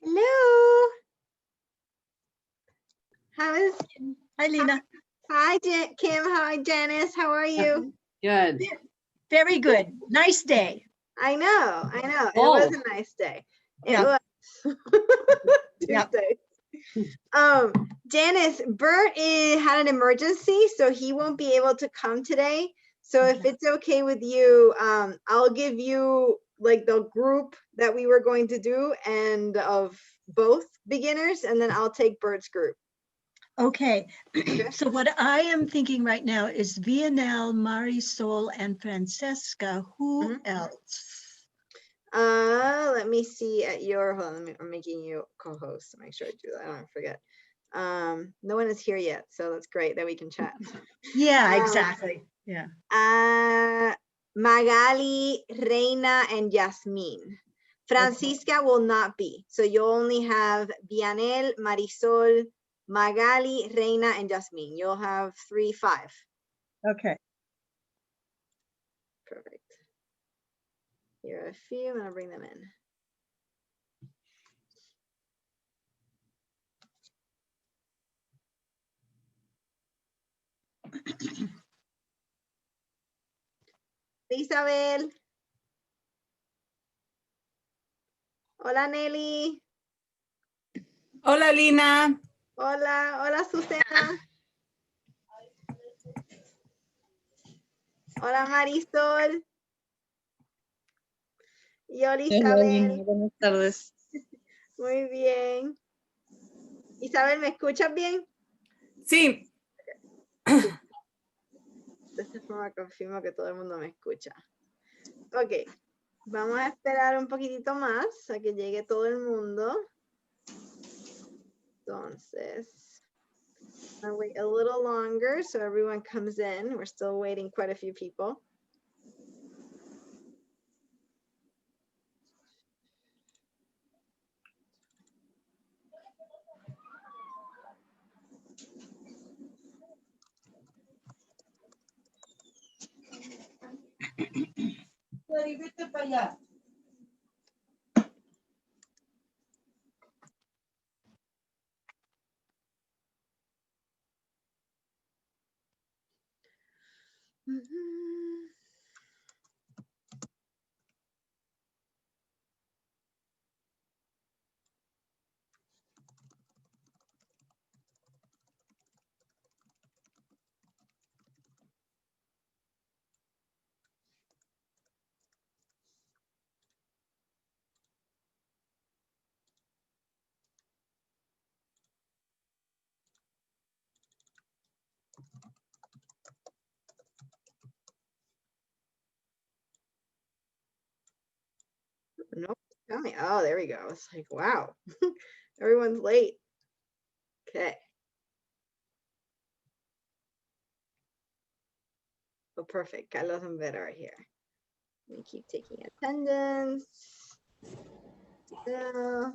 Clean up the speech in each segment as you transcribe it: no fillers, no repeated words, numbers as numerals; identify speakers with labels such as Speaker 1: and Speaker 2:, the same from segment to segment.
Speaker 1: Hello.
Speaker 2: Hi, Lena.
Speaker 1: Hi, Kim. Hi, Janice. How are you?
Speaker 3: Good.
Speaker 2: Very good. Nice day.
Speaker 1: I know. It
Speaker 3: Oh.
Speaker 1: was a nice day. It
Speaker 2: Yeah.
Speaker 1: was.
Speaker 2: Yeah.
Speaker 1: Tuesday. Janice, Bert had an emergency, so he won't be able to come today. So if it's okay with you, I'll give you like the group that we were going to do and of both beginners, and then I'll take Bert's group.
Speaker 2: Okay. So what I am thinking right now is Vianel, Marisol, and Francesca. Who else?
Speaker 1: Let me see at your, hold on, I'm making you co-host. Make sure I do that. I don't forget. No one is here yet, so that's great that we can chat.
Speaker 2: Yeah, exactly. Yeah.
Speaker 1: Magali, Reina, and Yasmin. Francisca will not be. So you'll only have Vianel, Marisol, Magali, Reina, and Yasmin. You'll have 3, 5.
Speaker 2: Okay.
Speaker 1: Perfect. Here are a few. I'm gonna bring them in. Isabel. Hola, Nelly.
Speaker 3: Hola, Lina.
Speaker 1: Hola, Susana. Hola, Marisol. Y hola, Isabel.
Speaker 3: Buenas tardes.
Speaker 1: Muy bien. Isabel, ¿me escuchas bien?
Speaker 3: Sí.
Speaker 1: De esta forma confirmo que todo el mundo me escucha. Ok, vamos a esperar un poquitito más a que llegue todo el mundo. Entonces, I'll wait a little longer so everyone comes in. We're still waiting quite a few people.
Speaker 2: Vete para allá.
Speaker 1: Nope, tell me. Oh, there we go. It's like, wow, everyone's late. Okay. Oh, perfect. Carlos and Vera are here. Let me keep taking attendance. Yeah.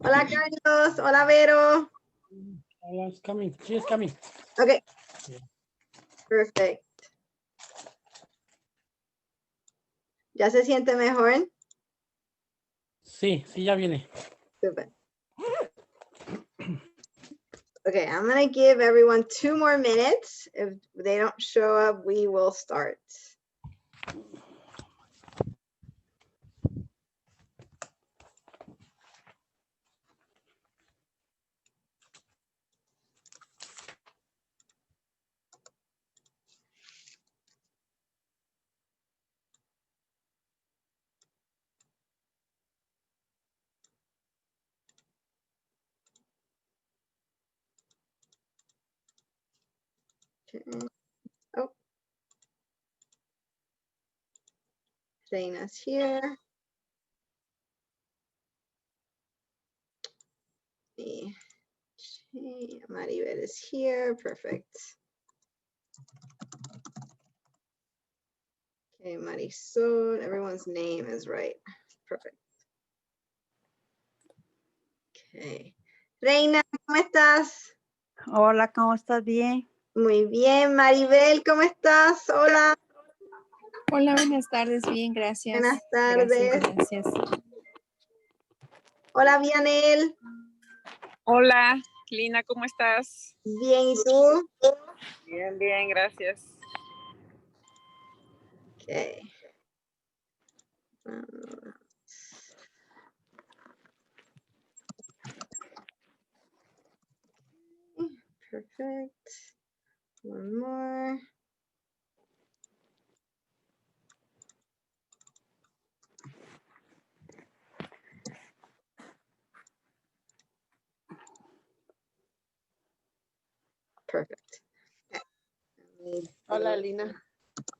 Speaker 1: Hola, Carlos. Hola, Vero.
Speaker 4: She's coming. She is coming.
Speaker 1: Okay.
Speaker 4: Yeah.
Speaker 1: Perfect. ¿Ya se siente mejor?
Speaker 4: Sí, ya viene.
Speaker 1: Super. Okay, I'm gonna give everyone 2 more minutes. If they don't show up, we will start. Okay. Oh. Reina's here. Maribel is here. Perfect. Okay, Marisol. Everyone's name is right. Perfect. Okay. Reina, ¿cómo estás?
Speaker 5: Hola, ¿cómo estás? Bien.
Speaker 1: Muy bien. Maribel, ¿cómo estás? Hola.
Speaker 5: Hola, buenas tardes. Bien, gracias.
Speaker 1: Buenas tardes.
Speaker 5: Gracias.
Speaker 1: Hola, Vianel.
Speaker 6: Hola, Lina, ¿cómo estás?
Speaker 1: Bien, ¿y tú?
Speaker 6: Bien, bien, gracias.
Speaker 1: Okay. Perfect. One more. Perfect. Okay.
Speaker 3: Hola, Lina.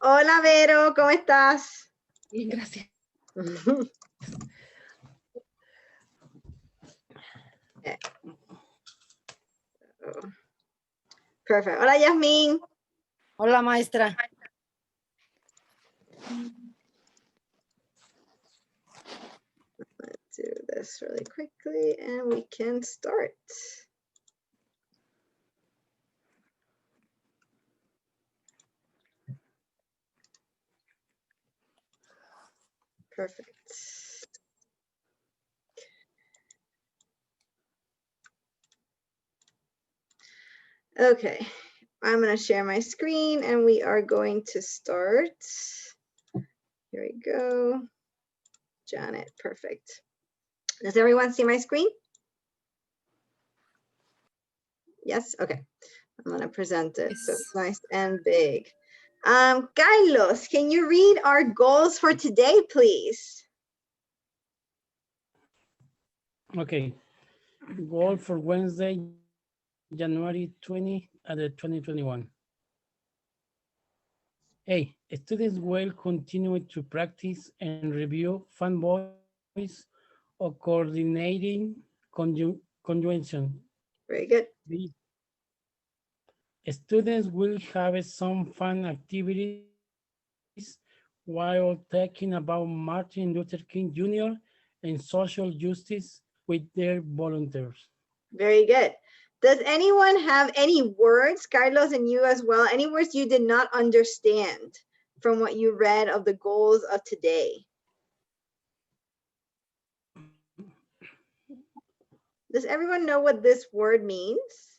Speaker 1: Hola, Vero, ¿cómo estás?
Speaker 3: Bien, gracias.
Speaker 1: Okay. Perfect. Hola, Yasmin.
Speaker 3: Hola, maestra.
Speaker 1: Let's do this really quickly and we can start. Perfect. Okay, I'm going to share my screen and we are going to start. Here we go. Janet, perfect. Does everyone see my screen? Yes, okay. I'm going to present it so it's nice and big. Carlos, can you read our goals for today, please?
Speaker 4: Okay. Goal for Wednesday, January 20, 2021. A. Students will continue to practice and review FANBOYS or coordinating conjunction.
Speaker 1: Very good.
Speaker 4: B. Students will have some fun activities while talking about Martin Luther King Jr. and social justice with their volunteers.
Speaker 1: Very good. Does anyone have any words, Carlos and you as well, any words you did not understand from what you read of the goals of today? Does everyone know what this word means?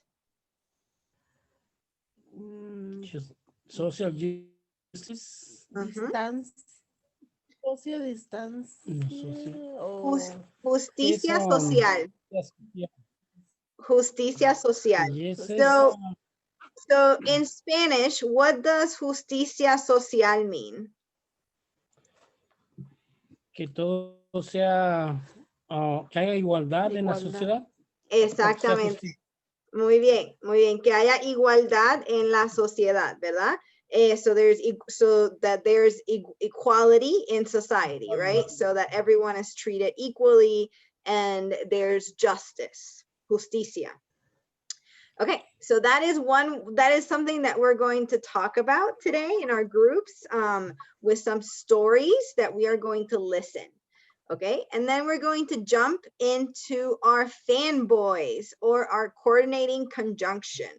Speaker 4: Just social justice.
Speaker 3: Distance. Social distance.
Speaker 1: Justicia social.
Speaker 4: Yes, yeah.
Speaker 1: Justicia social.
Speaker 4: Yes,
Speaker 1: So in Spanish, what does justicia social mean?
Speaker 4: que todo sea, que haya igualdad en la sociedad.
Speaker 1: Exactamente. Muy bien. Que haya igualdad en la sociedad, ¿verdad? So that there's equality in society, right? So that everyone is treated equally and there's justice, justicia. Okay, so that is something that we're going to talk about today in our groups with some stories that we are going to listen. Okay, and then we're going to jump into our FANBOYS or our coordinating conjunction.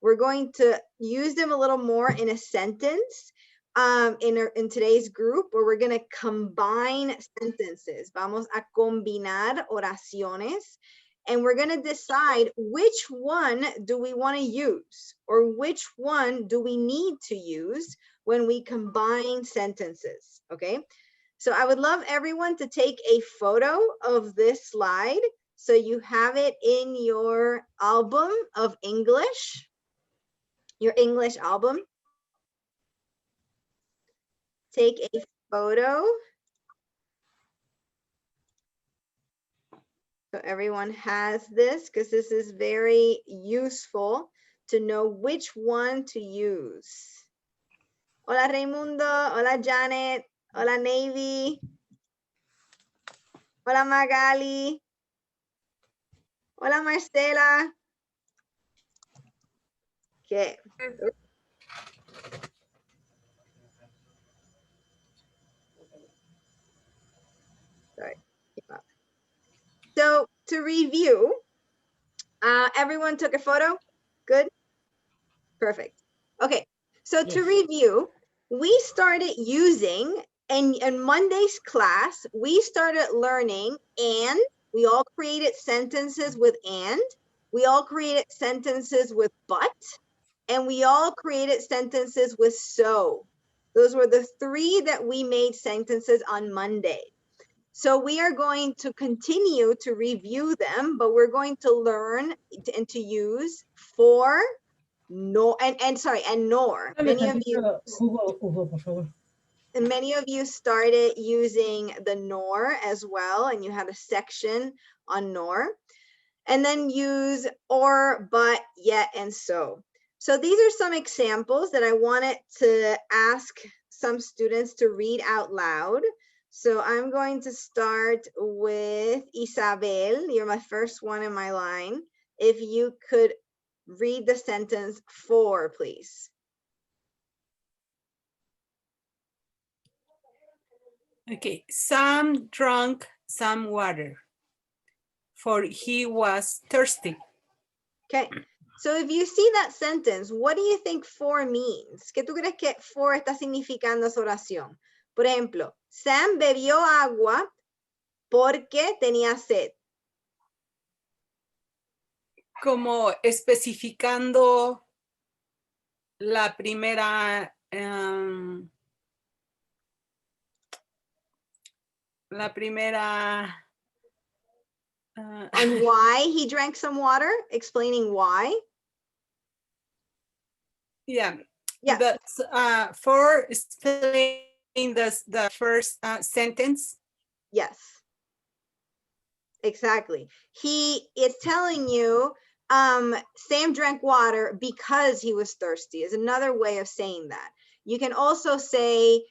Speaker 1: We're going to use them a little more in a sentence in today's group where we're going to combine sentences. Vamos a combinar oraciones. And we're going to decide which one do we want to use or which one do we need to use when we combine sentences, okay? So I would love everyone to take a photo of this slide so you have it in your album of English, your English album. Take a photo. So everyone has this because this is very useful to know which one to use. Hola Raimundo, hola Janet, hola Navy, hola Magali, hola Marcela. Okay. Sorry. So to review, everyone took a photo? Good? Perfect. Okay, so to review, we started using, in Monday's class, we started learning and. We all created sentences with and. We all created sentences with but. And we all created sentences with so. Those were the 3 that we made sentences on Monday. So we are going to continue to review them, but we're going to learn and to use for, no, and nor. Many of you.
Speaker 4: Hugo, por favor.
Speaker 1: And many of you started using the nor as well, and you had a section on nor. And then use or, but, yet, and so. So these are some examples that I wanted to ask some students to read out loud. So I'm going to start with Isabel. You're my first one in my line. If you could read the sentence for, please.
Speaker 7: Okay, Sam drank some water, for he was thirsty.
Speaker 1: Okay, so if you see that sentence, what do you think for means? ¿Qué tú crees que for está significando esa oración? Por ejemplo, Sam bebió agua porque tenía sed.
Speaker 7: Como especificando la primera,
Speaker 1: And why he drank some water, explaining why.
Speaker 7: Yeah.
Speaker 1: Yeah.
Speaker 7: But for explaining the first sentence.
Speaker 1: Yes. Exactly. He is telling you, Sam drank water because he was thirsty is another way of saying that. You can also say,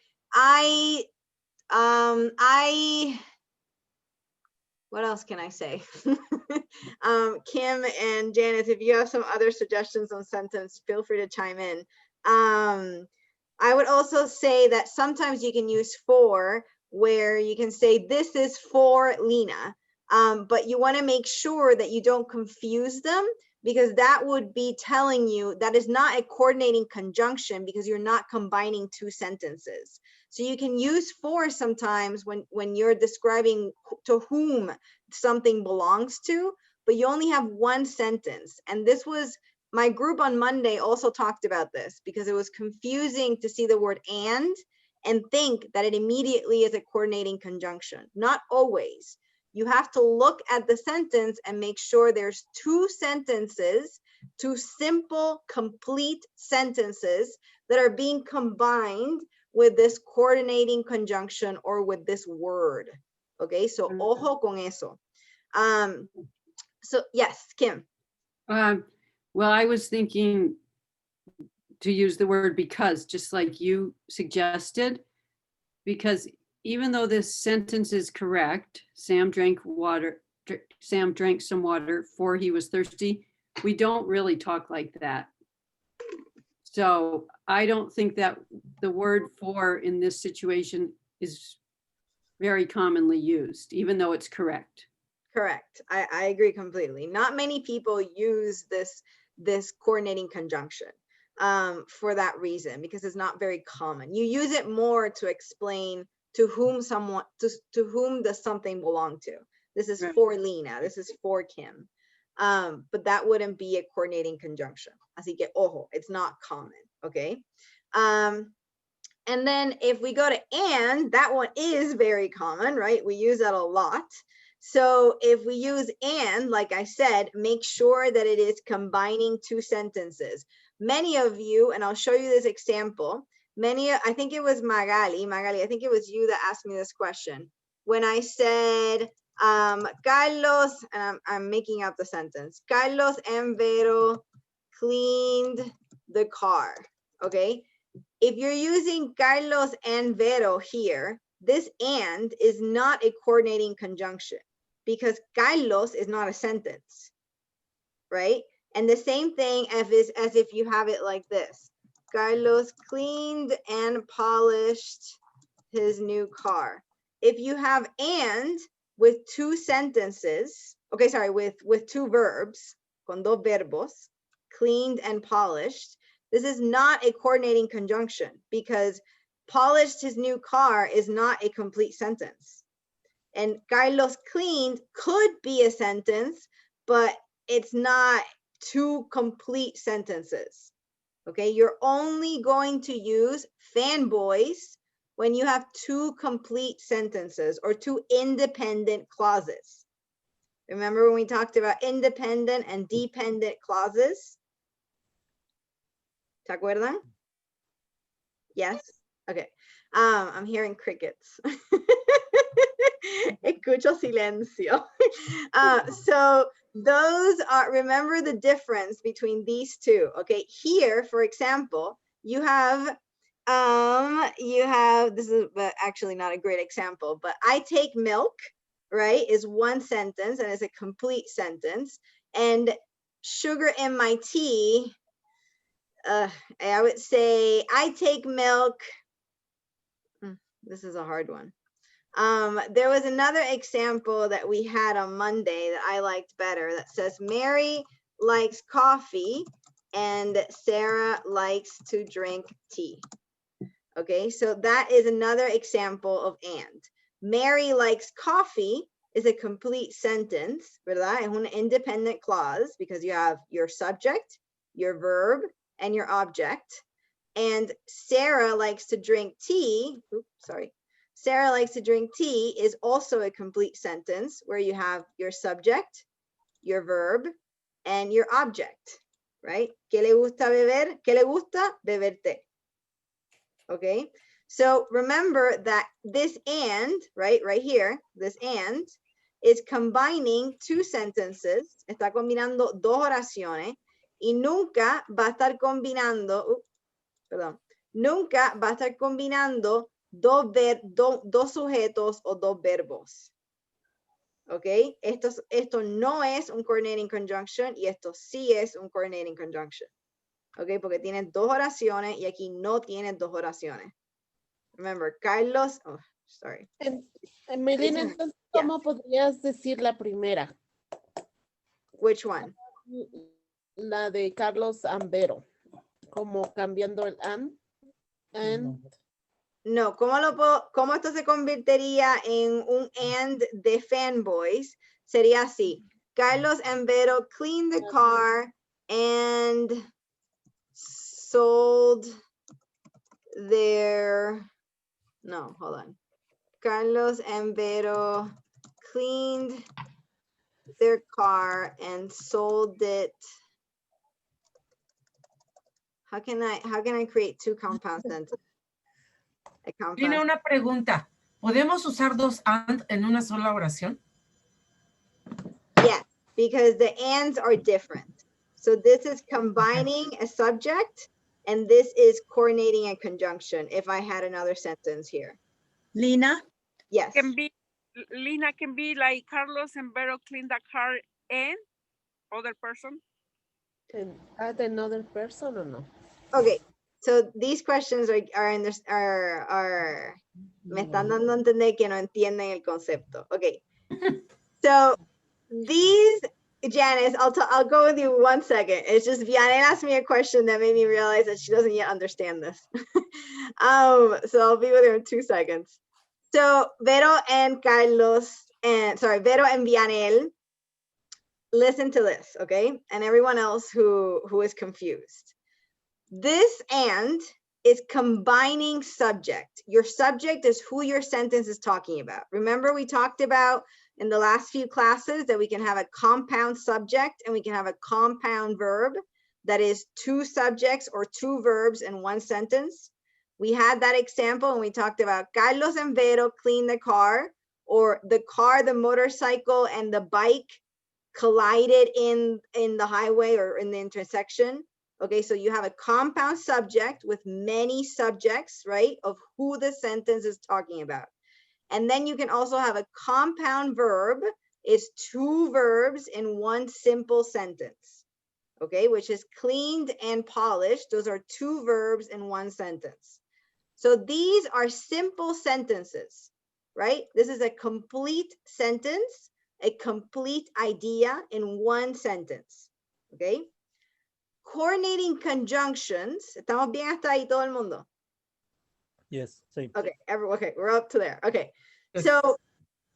Speaker 1: what else can I say? Kim and Janice, if you have some other suggestions on sentence, feel free to chime in. I would also say that sometimes you can use for, where you can say, this is for Lena. But you want to make sure that you don't confuse them, because that would be telling you that is not a coordinating conjunction, because you're not combining 2 sentences. So you can use for sometimes when you're describing to whom something belongs to, but you only have 1 sentence. And this was, my group on Monday also talked about this, because it was confusing to see the word and think that it immediately is a coordinating conjunction. Not always. You have to look at the sentence and make sure there's 2 sentences, 2 simple, complete sentences that are being combined with this coordinating conjunction or with this word. Okay, so ojo con eso. So yes, Kim.
Speaker 8: Well, I was thinking to use the word because, just like you suggested, because even though this sentence is correct, Sam drank some water for he was thirsty, we don't really talk like that. So I don't think that the word for in this situation is very commonly used, even though it's correct.
Speaker 1: Correct. I agree completely. Not many people use this coordinating conjunction for that reason, because it's not very common. You use it more to explain to whom to whom does something belong to. This is
Speaker 8: Right.
Speaker 1: for Lena. This is for Kim. But that wouldn't be a coordinating conjunction. Así que ojo, it's not common. Okay. And then if we go to and, that one is very common, right? We use that a lot. So if we use and, like I said, make sure that it is combining 2 sentences. Many of you, and I'll show you this example, I think it was Magali, I think it was you that asked me this question. When I said, Carlos, and I'm making up the sentence, Carlos and Vero cleaned the car, okay? If you're using Carlos and Vero here, this and is not a coordinating conjunction, because Carlos is not a sentence, right? And the same thing as if you have it like this. Carlos cleaned and polished his new car. If you have and with 2 sentences, okay, sorry, with 2 verbs, con 2 verbos, cleaned and polished, This is not a coordinating conjunction because polished his new car is not a complete sentence. And Carlos cleaned could be a sentence, but it's not two complete sentences. Okay, you're only going to use fanboys when you have two complete sentences or two independent clauses. Remember when we talked about independent and dependent clauses? ¿Se acuerdan? Yes? Okay. I'm hearing crickets. Escucho silencio. So those are, remember the difference between these two. Okay, here, for example, you have, this is actually not a great example, but I take milk, right, is one sentence and it's a complete sentence. And sugar in my tea, I would say I take milk. This is a hard one. There was another example that we had on Monday that I liked better that says Mary likes coffee and Sarah likes to drink tea. Okay, so that is another example of and. Mary likes coffee is a complete sentence, ¿verdad? Es un independent clause because you have your subject, your verb, and your object. And Sarah likes to drink tea. Oops, sorry. Sarah likes to drink tea is also a complete sentence where you have your subject, your verb, and your object, right? ¿Qué le gusta beber? ¿Qué le gusta? Beber té. Okay, so remember that this and, right here, this and is combining two sentences, está combinando dos oraciones y nunca va a estar combinando, nunca va a estar combinando dos sujetos o dos verbos. Ok, esto no es un coordinating conjunction y esto sí es un coordinating conjunction. Ok, porque tiene dos oraciones y aquí no tiene dos oraciones. Remember, Carlos, oh, sorry.
Speaker 3: Melina, entonces, ¿cómo podrías decir la primera?
Speaker 1: Which one?
Speaker 3: La de Carlos Ambero, como cambiando el and.
Speaker 1: No, ¿cómo esto se convertiría en un and de fanboys? Sería así. Carlos and Vero cleaned the car and sold their, no, hold on. Carlos and Vero cleaned their car and sold it. How can I create two compound sentences?
Speaker 9: Tiene una pregunta. ¿Podemos usar dos and en una sola oración?
Speaker 1: Yeah, because the ands are different. So this is combining a subject and this is coordinating a conjunction if I had another sentence here.
Speaker 2: Lina?
Speaker 1: Yes.
Speaker 6: Lina can be like Carlos and Vero clean the car and other person.
Speaker 3: And add another person or no?
Speaker 1: Okay. So these questions are me están dando a entender que no entienden el concepto. Okay. So these, Janice, I'll go with you 1 second. It's just Vianney asked me a question that made me realize that she doesn't yet understand this. So I'll be with her in 2 seconds. So Vero and Carlos, Vero and Vianney, listen to this, okay? And everyone else who is confused. This and is combining subject. Your subject is who your sentence is talking about. Remember we talked about in the last few classes that we can have a compound subject and we can have a compound verb that is two subjects or two verbs in one sentence. We had that example and we talked about Carlos and Vero clean the car, or the car, the motorcycle, and the bike collided in the highway or in the intersection. Okay, so you have a compound subject with many subjects, right, of who the sentence is talking about. And then you can also have a compound verb, is two verbs in one simple sentence, okay, which is cleaned and polished. Those are two verbs in one sentence. So these are simple sentences, right? This is a complete sentence, a complete idea in one sentence, okay? coordinating conjunctions. ¿Estamos bien hasta ahí todo el mundo?
Speaker 4: Yes, same.
Speaker 1: Okay, okay, we're up to there. Okay,
Speaker 9: Yes.
Speaker 1: so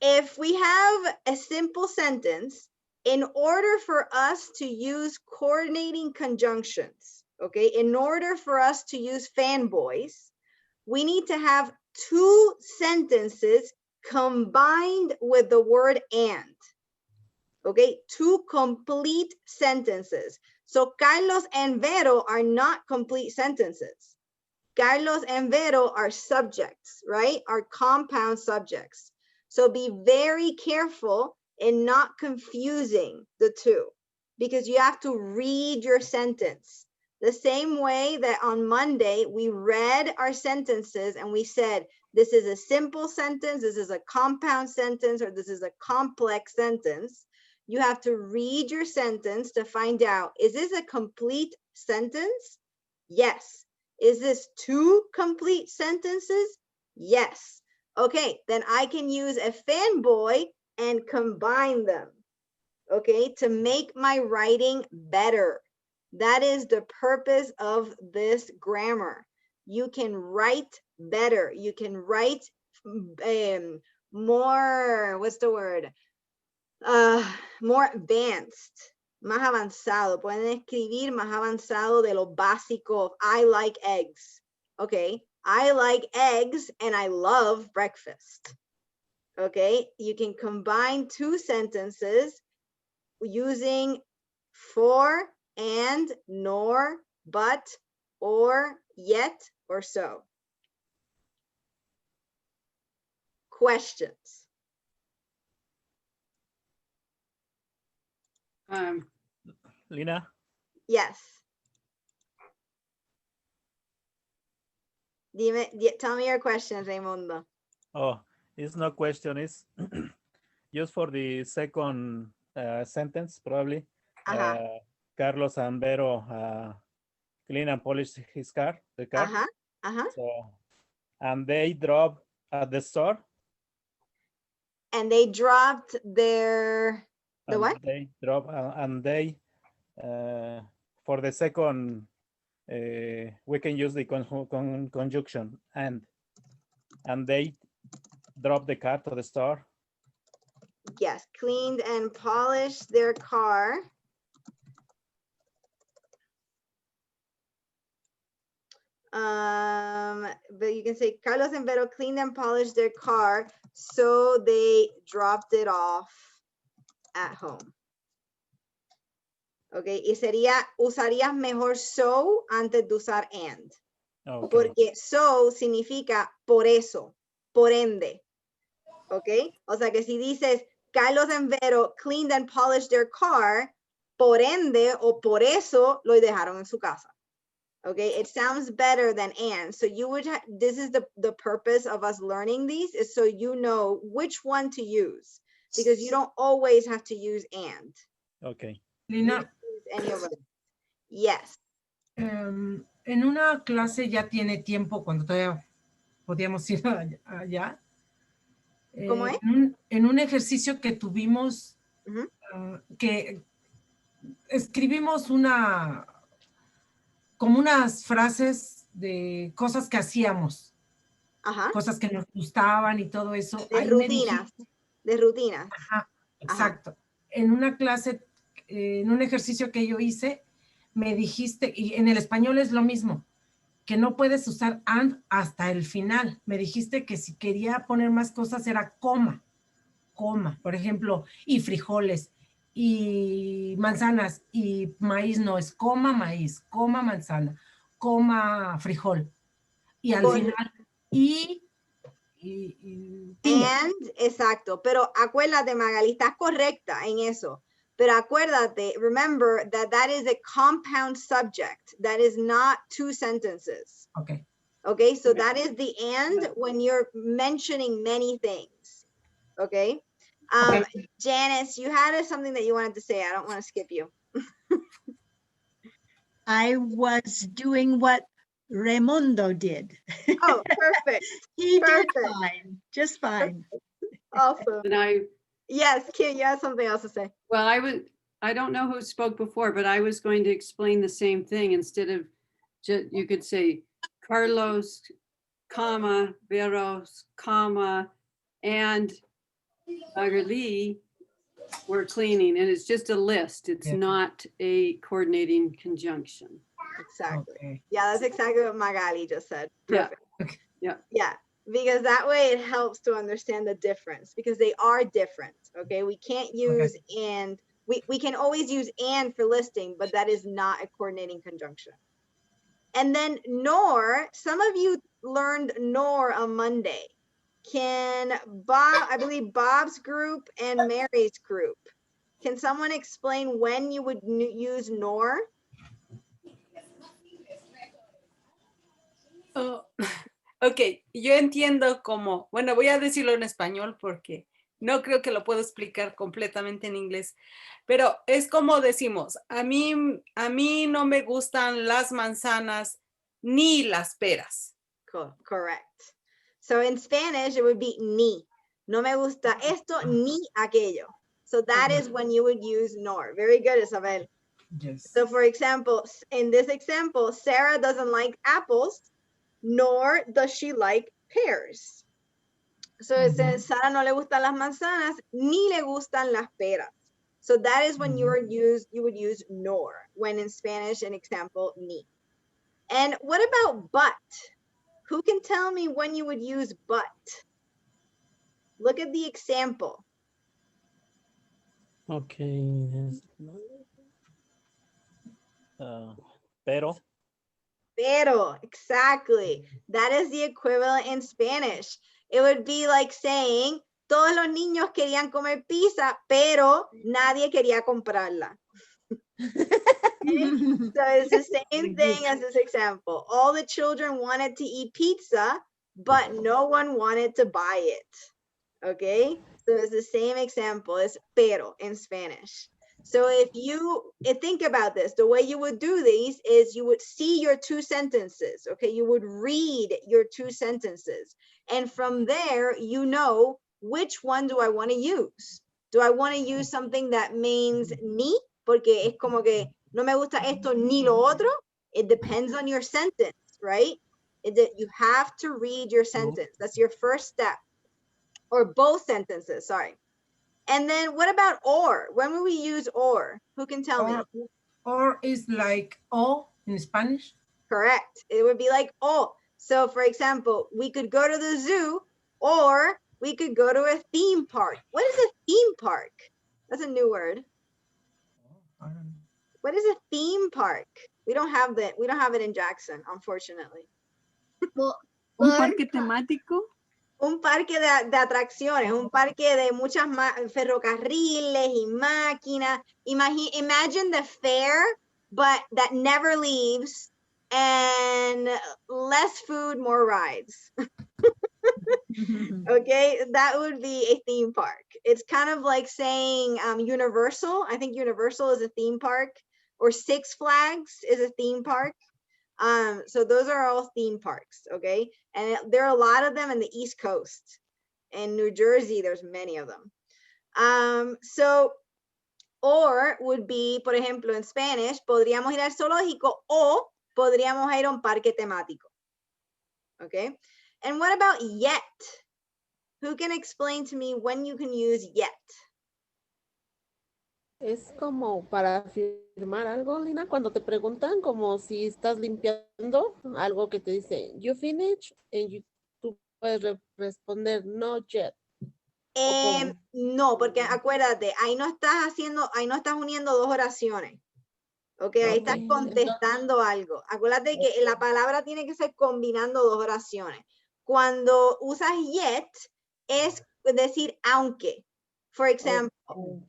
Speaker 1: if we have a simple sentence, in order for us to use coordinating conjunctions, okay, in order for us to use fanboys, we need to have two sentences combined with the word and. Okay, two complete sentences. So Carlos and Vero are not complete sentences. Carlos and Vero are subjects, right? Are compound subjects. So be very careful in not confusing the two, because you have to read your sentence. The same way that on Monday, we read our sentences and we said, this is a simple sentence, this is a compound sentence, or this is a complex sentence. You have to read your sentence to find out, is this a complete sentence? Yes. Is this two complete sentences? Yes. Okay, then I can use a fanboy and combine them, okay, to make my writing better. That is the purpose of this grammar. You can write better. You can write more, what's the word? More advanced, más avanzado. Pueden escribir más avanzado de lo básico. I like eggs. Okay, I like eggs and I love breakfast. Okay, you can combine two sentences using for, and, nor, but, or, yet, or so. Questions?
Speaker 10: Lina?
Speaker 1: Yes. Tell me your questions, Raimundo.
Speaker 10: Oh, it's no question. It's just for the second sentence, probably. Carlos and Vero clean and polish his car, the car. So, and they drove at the store.
Speaker 1: And they dropped their, what?
Speaker 10: They drop and they, for the second, we can use the conjunction and they drop the car to the store.
Speaker 1: Yes, cleaned and polished their car. But you can say Carlos and Vero cleaned and polished their car, so they dropped it off at home. Okay, y usarías mejor so antes de usar and. Okay. Porque so significa por eso, por ende. Ok, o sea que si dices Carlos and Vero cleaned and polished their car, por ende o por eso lo dejaron en su casa. Okay, it sounds better than and. So you would this is the purpose of us learning these, is so you know which one to use, because you don't always have to use and.
Speaker 10: Okay.
Speaker 9: Lina.
Speaker 1: Any of them. Yes.
Speaker 9: En una clase ya tiene tiempo, cuando todavía podíamos ir allá.
Speaker 1: ¿Cómo es?
Speaker 9: En un ejercicio que tuvimos, que escribimos como unas frases de cosas que hacíamos, cosas que nos gustaban y todo eso.
Speaker 1: De rutinas, de rutinas.
Speaker 9: Ajá, exacto. En una clase, en un ejercicio que yo hice, me dijiste, y en el español es lo mismo, que no puedes usar and hasta el final. Me dijiste que si quería poner más cosas era coma. Por ejemplo, y frijoles, y manzanas, y maíz no, es coma maíz, coma manzana, coma frijol. Y al final,
Speaker 1: and, exacto. Pero acuérdate, Magali, estás correcta en eso. Pero acuérdate, remember that is a compound subject. That is not two sentences.
Speaker 9: Okay.
Speaker 1: Okay, so that is the and when you're mentioning many things. Okay. Janice, you had something that you wanted to say. I don't want to skip you.
Speaker 2: I was doing what Raimundo did.
Speaker 1: Oh, perfect.
Speaker 2: He did fine, just fine.
Speaker 1: Awesome.
Speaker 8: And
Speaker 1: yes, Kim, you had something else to say.
Speaker 8: Well, I don't know who spoke before, but I was going to explain the same thing instead of you could say Carlos, comma, Veros, comma, and Magali were cleaning, and it's just a list. It's not a coordinating conjunction.
Speaker 1: Exactly.
Speaker 9: Okay.
Speaker 1: Yeah, that's exactly what Magali just said.
Speaker 8: Yeah.
Speaker 1: Perfect.
Speaker 8: Yeah.
Speaker 1: Yeah, because that way it helps to understand the difference because they are different. Okay, we can't use and. We can always use and for listing, but that is not a coordinating conjunction. And then nor, some of you learned nor on Monday. Can Bob, I believe Bob's group and Mary's group, can someone explain when you would use nor?
Speaker 7: Oh, ok, yo entiendo como, bueno, voy a decirlo en español porque no creo que lo puedo explicar completamente en inglés, pero es como decimos, a mí no me gustan las manzanas ni las peras.
Speaker 1: Correct. So in Spanish, it would be ni. No me gusta esto ni aquello. So that is when you would use nor. Very good, Isabel.
Speaker 9: Yes.
Speaker 1: So for example, in this example, Sarah doesn't like apples, nor does she like pears. So it says Sarah no le gustan las manzanas, ni le gustan las peras. So that is when you would use nor, when in Spanish, an example, ni. And what about but? Who can tell me when you would use but? Look at the example.
Speaker 4: Okay.
Speaker 10: Pero.
Speaker 1: Pero, exactly. That is the equivalent in Spanish. It would be like saying, todos los niños querían comer pizza, pero nadie quería comprarla. So it's the same thing as this example. All the children wanted to eat pizza, but no one wanted to buy it. Okay? So it's the same example. It's pero in Spanish. So if you think about this, the way you would do these is you would see your two sentences, okay? You would read your two sentences. And from there, you know, which one do I want to use? Do I want to use something that means ni? Porque es como que no me gusta esto ni lo otro. It depends on your sentence, right? You have to read your sentence. That's your first step. Or both sentences, sorry. And then what about or? When will we use or? Who can tell me?
Speaker 9: Or is like o in Spanish?
Speaker 1: Correct. It would be like oh. So for example, we could go to the zoo or we could go to a theme park. What is a theme park? That's a new word. What is a theme park? We don't have that. We don't have it in Jackson, unfortunately.
Speaker 8: Un parque temático.
Speaker 1: Un parque de atracciones, un parque de muchas ferrocarriles y máquinas. Imagine the fair, but that never leaves, and less food, more rides. Okay, that would be a theme park. It's kind of like saying Universal. I think Universal is a theme park, or Six Flags is a theme park. So those are all theme parks, okay? And there are a lot of them in the East Coast. In New Jersey, there's many of them. So, or would be, por ejemplo, in Spanish, podríamos ir al zoológico o podríamos ir a un parque temático. Okay? And what about yet? Who can explain to me when you can use yet?
Speaker 3: Es como para afirmar algo, Lina, cuando te preguntan como si estás limpiando algo que te dice, you finish, and tú puedes responder, no yet.
Speaker 1: No, porque acuérdate, ahí no estás uniendo dos oraciones. Okay, ahí estás contestando algo. Acuérdate que la palabra tiene que ser combinando dos oraciones. Cuando usas yet, es decir, aunque. For example,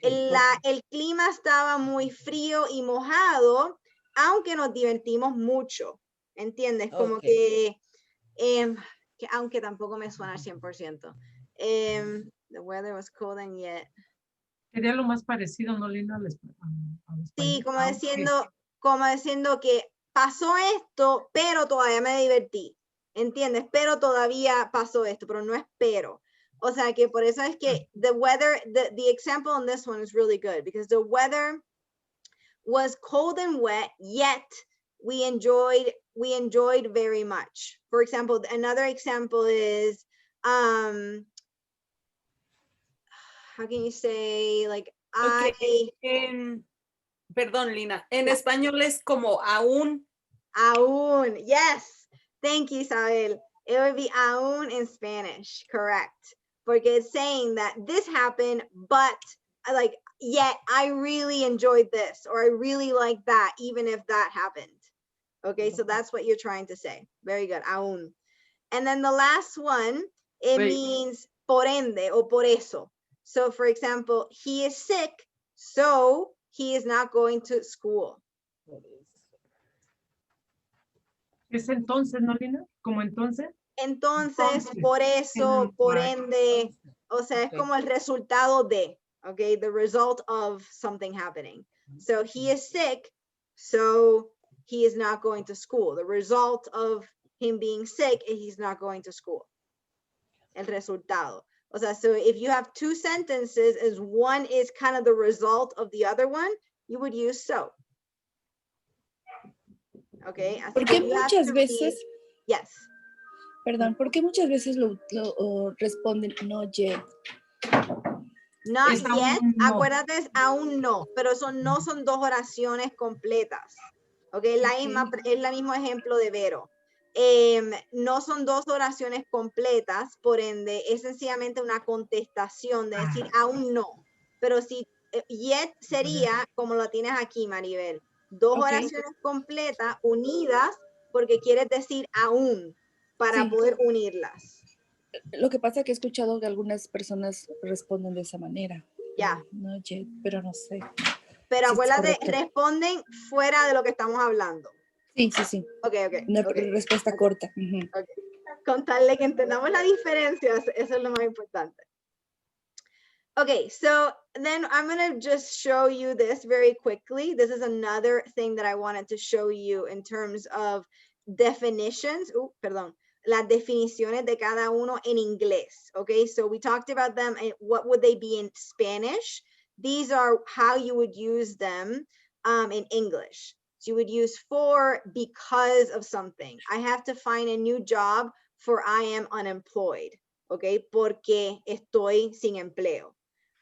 Speaker 1: el clima estaba muy frío y mojado, aunque nos divertimos mucho. ¿Entiendes? Como que aunque tampoco me suena al 100%. The weather was cold and yet.
Speaker 9: Sería lo más parecido, ¿no, Lina?
Speaker 1: Sí, como diciendo que pasó esto, pero todavía me divertí. ¿Entiendes? Pero todavía pasó esto, pero no es pero. O sea que por eso es que the weather, the example on this one is really good because the weather was cold and wet, yet we enjoyed very much. For example, another example is, how can you say, like,
Speaker 7: Okay. Perdón, Lina. En español es como aún.
Speaker 1: Aún. Yes. Thank you, Isabel. It would be aún in Spanish. Correct. Porque it's saying that this happened, but like, yet I really enjoyed this, or I really like that, even if that happened. Okay, so that's what you're trying to say. Very good. Aún. And then the last one, it means por ende or por eso. So for example, he is sick, so he is not going to school.
Speaker 9: Es entonces, ¿no, Lina? Como entonces.
Speaker 1: Entonces, por eso, por ende, o sea, es como el resultado de, okay, the result of something happening. So he is sick, so he is not going to school. The result of him being sick is he's not going to school. El resultado. O sea, so if you have two sentences, as one is kind of the result of the other one, you would use so. Okay.
Speaker 5: Porque muchas veces,
Speaker 1: yes.
Speaker 5: Perdón, porque muchas veces lo responden no yet.
Speaker 1: Not yet, no. Acuérdate, es aún no, pero no son dos oraciones completas. Okay, es el mismo ejemplo de Vero. No son dos oraciones completas, por ende, es sencillamente una contestación de decir aún no. Pero si yet sería como lo tienes aquí, Maribel. Dos oraciones completas unidas porque quieres decir aún para poder unirlas.
Speaker 5: Lo que pasa es que he escuchado que algunas personas responden de esa manera.
Speaker 1: Ya.
Speaker 5: No yet, pero no sé.
Speaker 1: Pero
Speaker 5: si
Speaker 1: acuérdate, responden fuera de lo que estamos hablando.
Speaker 5: Sí, sí, sí.
Speaker 1: Ok.
Speaker 5: Una respuesta corta.
Speaker 1: Okay. Contarle que entendamos la diferencia, eso es lo más importante. Okay, so then I'm going to just show you this very quickly. This is another thing that I wanted to show you in terms of definitions. Las definiciones de cada uno en inglés. Okay, so we talked about them and what would they be in Spanish. These are how you would use them in English. So you would use for because of something. I have to find a new job for I am unemployed. Okay, porque estoy sin empleo.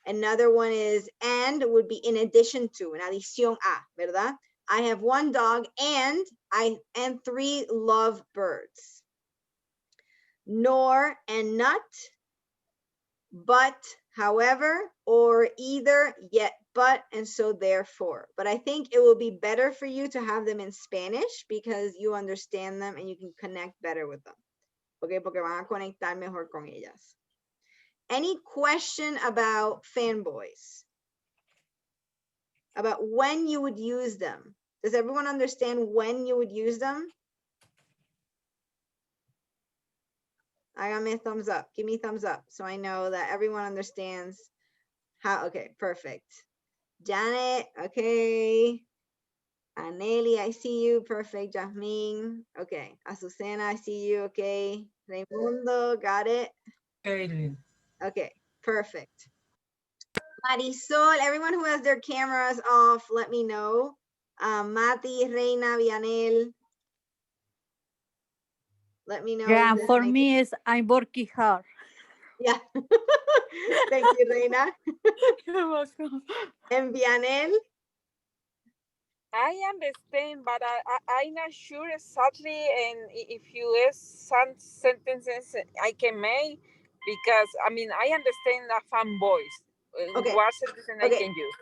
Speaker 1: Another one is and would be in addition to, en adición a, ¿verdad? I have one dog and 3 love birds. Nor and not, but, however, or either, yet, but, and so therefore. But I think it will be better for you to have them in Spanish because you understand them and you can connect better with them. Okay, porque van a conectar mejor con ellas. Any question about fanboys? About when you would use them? Does everyone understand when you would use them? Hágame a thumbs up. Give me thumbs up so I know that everyone understands how. Okay, perfect. Janet, okay. Aneli, I see you. Perfect. Jasmine, okay. Azucena, I see you. Okay. Raimundo, got it. Okay, perfect. Marisol, everyone who has their cameras off, let me know. Mati, Reina, Vianel. Let me know.
Speaker 11: Yeah, for me is I'm working hard.
Speaker 1: Yeah. Thank you, Reina.
Speaker 11: You're welcome.
Speaker 1: And Vianel?
Speaker 6: I understand, but I'm not sure exactly, and if you ask some sentences I can make, because I mean I understand the fanboys.
Speaker 1: Okay.
Speaker 6: What sentence I can use?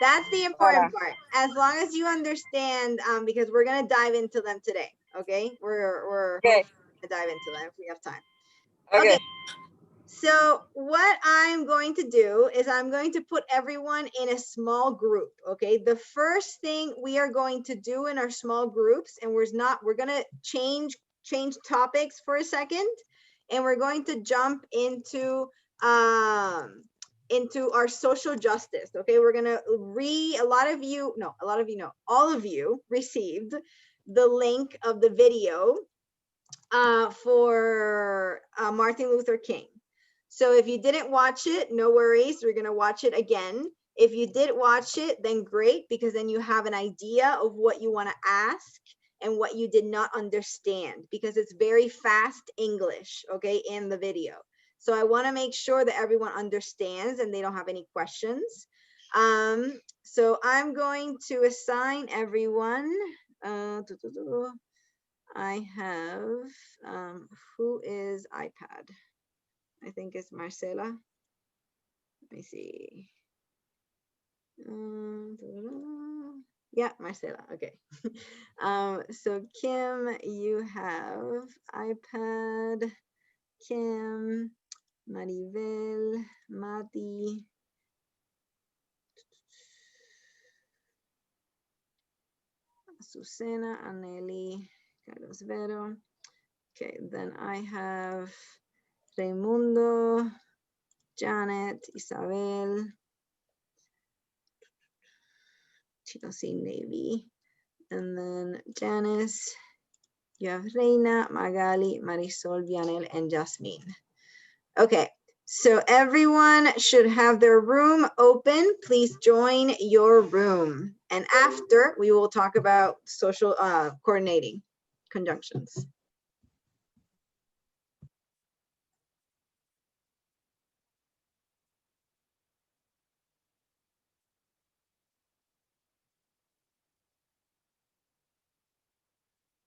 Speaker 1: That's the important part. As long as you understand, because we're gonna dive into them today. Okay, we're gonna dive into them if we have time. Okay. So what I'm going to do is I'm going to put everyone in a small group. Okay, the first thing we are going to do in our small groups, and we're gonna change topics for a second, and we're going to jump into our social justice. Okay, we're gonna all of you received the link of the video for Martin Luther King. So if you didn't watch it, no worries, we're gonna watch it again. If you did watch it, then great, because then you have an idea of what you want to ask and what you did not understand, because it's very fast English, okay, in the video. So I want to make sure that everyone understands and they don't have any questions. So I'm going to assign everyone. I have, who is iPad? I think it's Marcela. Let me see. Yeah, Marcela, okay. So Kim, you have iPad. Kim, Maribel, Mati. Susana, Aneli, Carlos Vero. Okay, then I have Raimundo, Janet, Isabel, TLC Navy, and then Janice. You have Reina, Magali, Marisol, Vianel, and Jasmine. Okay, so everyone should have their room open. Please join your room. And after, we will talk about social coordinating conjunctions.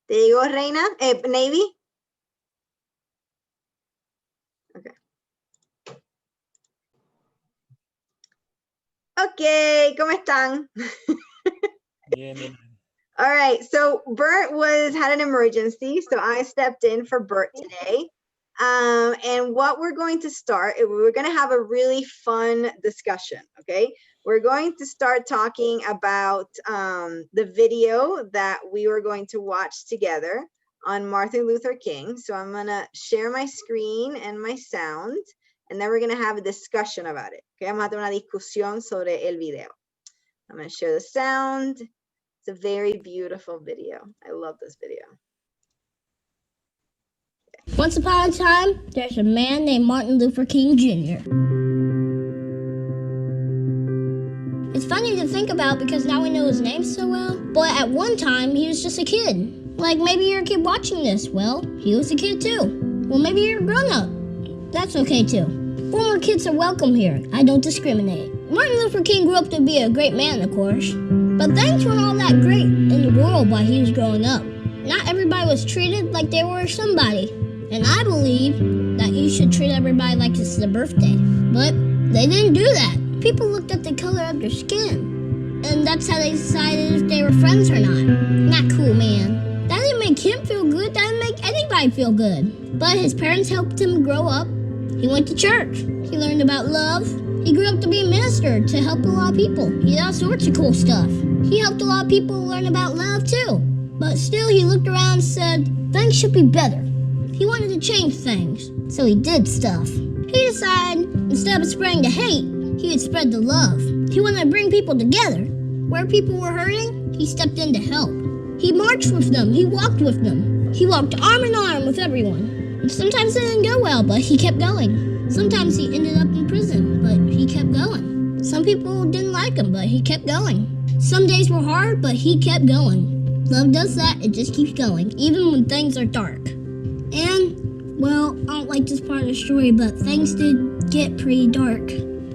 Speaker 1: ¿Te llegó, Reina? Navy? Okay. Okay, ¿cómo están?
Speaker 10: Bien, bien.
Speaker 1: All right, so Bert had an emergency, so I stepped in for Bert today. And what we're going to start, we're going to have a really fun discussion, okay? We're going to start talking about the video that we were going to watch together on Martin Luther King. So I'm going to share my screen and my sound, and then we're going to have a discussion about it. Okay, vamos a tener una discusión sobre el video. I'm going to share the sound. It's a very beautiful video. I love this video.
Speaker 12: Once upon a time, there's a man named Martin Luther King Jr. It's funny to think about because now we know his name so well, but at one time he was just a kid. Like maybe you're a kid watching this. Well, he was a kid too. Well, maybe you're a grown-up. That's okay too. Former kids are welcome here. I don't discriminate. Martin Luther King grew up to be a great man, of course, but things weren't all that great in the world while he was growing up. Not everybody was treated like they were somebody. And I believe that you should treat everybody like it's their birthday. But they didn't do that. People looked at the color of their skin. And that's how they decided if they were friends or not. Not cool, man. That didn't make him feel good. That didn't make anybody feel good. But his parents helped him grow up. He went to church. He learned about love. He grew up to be a minister to help a lot of people. He did all sorts of cool stuff. He helped a lot of people learn about love too. But still, he looked around and said, things should be better. He wanted to change things, so he did stuff. He decided, instead of spreading the hate, he would spread the love. He wanted to bring people together. Where people were hurting, he stepped in to help. He marched with them, he walked with them. He walked arm in arm with everyone. And sometimes it didn't go well, but he kept going. Sometimes he ended up in prison, but he kept going. Some people didn't like him, but he kept going. Some days were hard, but he kept going. Love does that, it just keeps going, even when things are dark. And, well, I don't like this part of the story, but things did get pretty dark.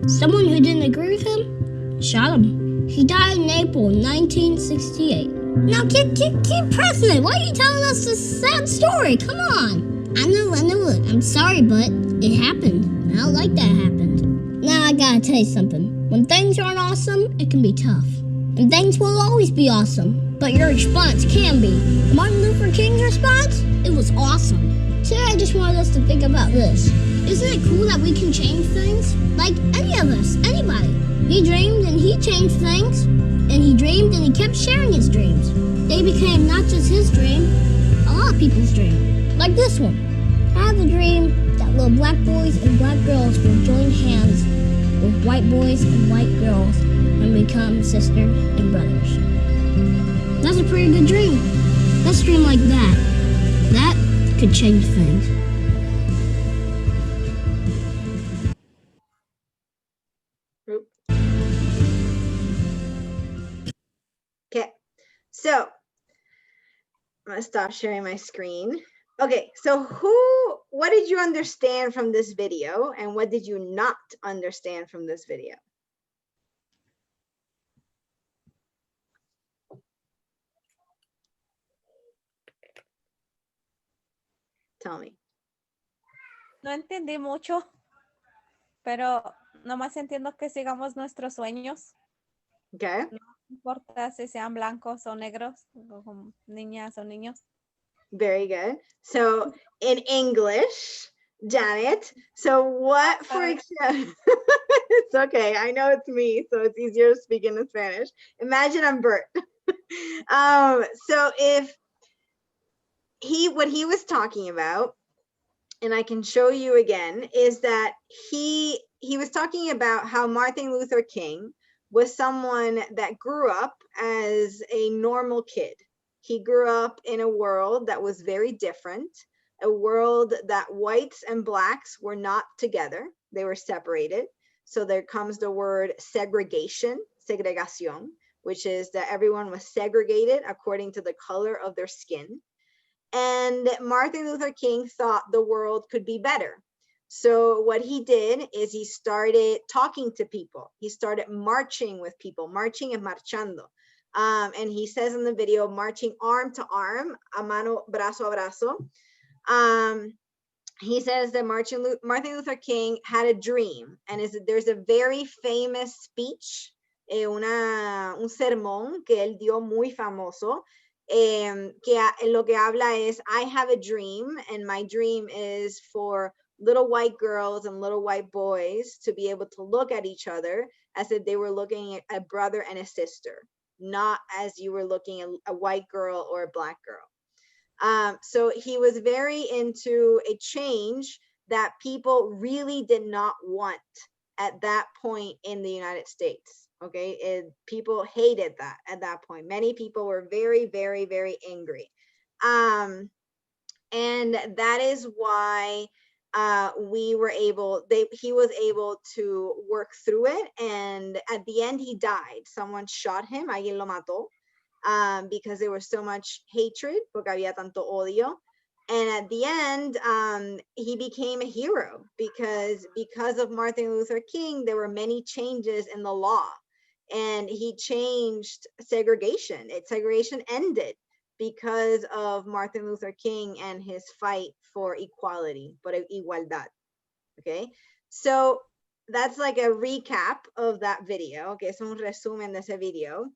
Speaker 12: Someone who didn't agree with him shot him. He died in April 1968. Now, keep pressing it. Why are you telling us this sad story? Come on. I know. I'm sorry, but it happened. I don't like that happened. Now, I gotta tell you something. When things aren't awesome, it can be tough. And things will always be awesome, but your response can be. Martin Luther King's response? It was awesome. Today I just wanted us to think about this. Isn't it cool that we can change things? Like any of us, anybody. He dreamed and he changed things. And he dreamed and he kept sharing his dreams. They became not just his dream, a lot of people's dream. Like this one. I have a dream that little black boys and black girls will join hands with white boys and white girls and become sisters and brothers. That's a pretty good dream. Let's dream like that. That could change things.
Speaker 1: gonna stop sharing my screen. Okay, so what did you understand from this video and what did you not understand from this video? Tell me.
Speaker 13: No entendí mucho, pero nomás entiendo que sigamos nuestros sueños.
Speaker 1: Okay.
Speaker 13: No importa si sean blancos o negros, o niñas o niños.
Speaker 1: Very good. So in English, Janet, so what, for example, it's okay. I know it's me, so it's easier to speak in Spanish. Imagine I'm Bert. So if what he was talking about, and I can show you again, is that he was talking about how Martin Luther King was someone that grew up as a normal kid. He grew up in a world that was very different, a world that whites and blacks were not together. They were separated. So there comes the word segregation, segregación, which is that everyone was segregated according to the color of their skin. And Martin Luther King thought the world could be better. So what he did is he started talking to people. He started marching with people, marching and marchando. And he says in the video, marching arm to arm, a mano, brazo a brazo. He says that Martin Luther King had a dream, and there's a very famous speech, un sermón que él dio muy famoso, que lo que habla es, I have a dream, and my dream is for little white girls and little white boys to be able to look at each other as if they were looking at a brother and a sister, not as you were looking at a white girl or a black girl. So he was very into a change that people really did not want at that point in the United States. Okay, people hated that at that point. Many people were very, very, very angry. And that is why he was able to work through it. And at the end, he died. Someone shot him, alguien lo mató, because there was so much hatred, porque había tanto odio. And at the end, he became a hero because of Martin Luther King, there were many changes in the law. And he changed segregation. Segregation ended because of Martin Luther King and his fight for equality, por igualdad. Okay, so that's like a recap of that video. Okay, es un resumen de ese video.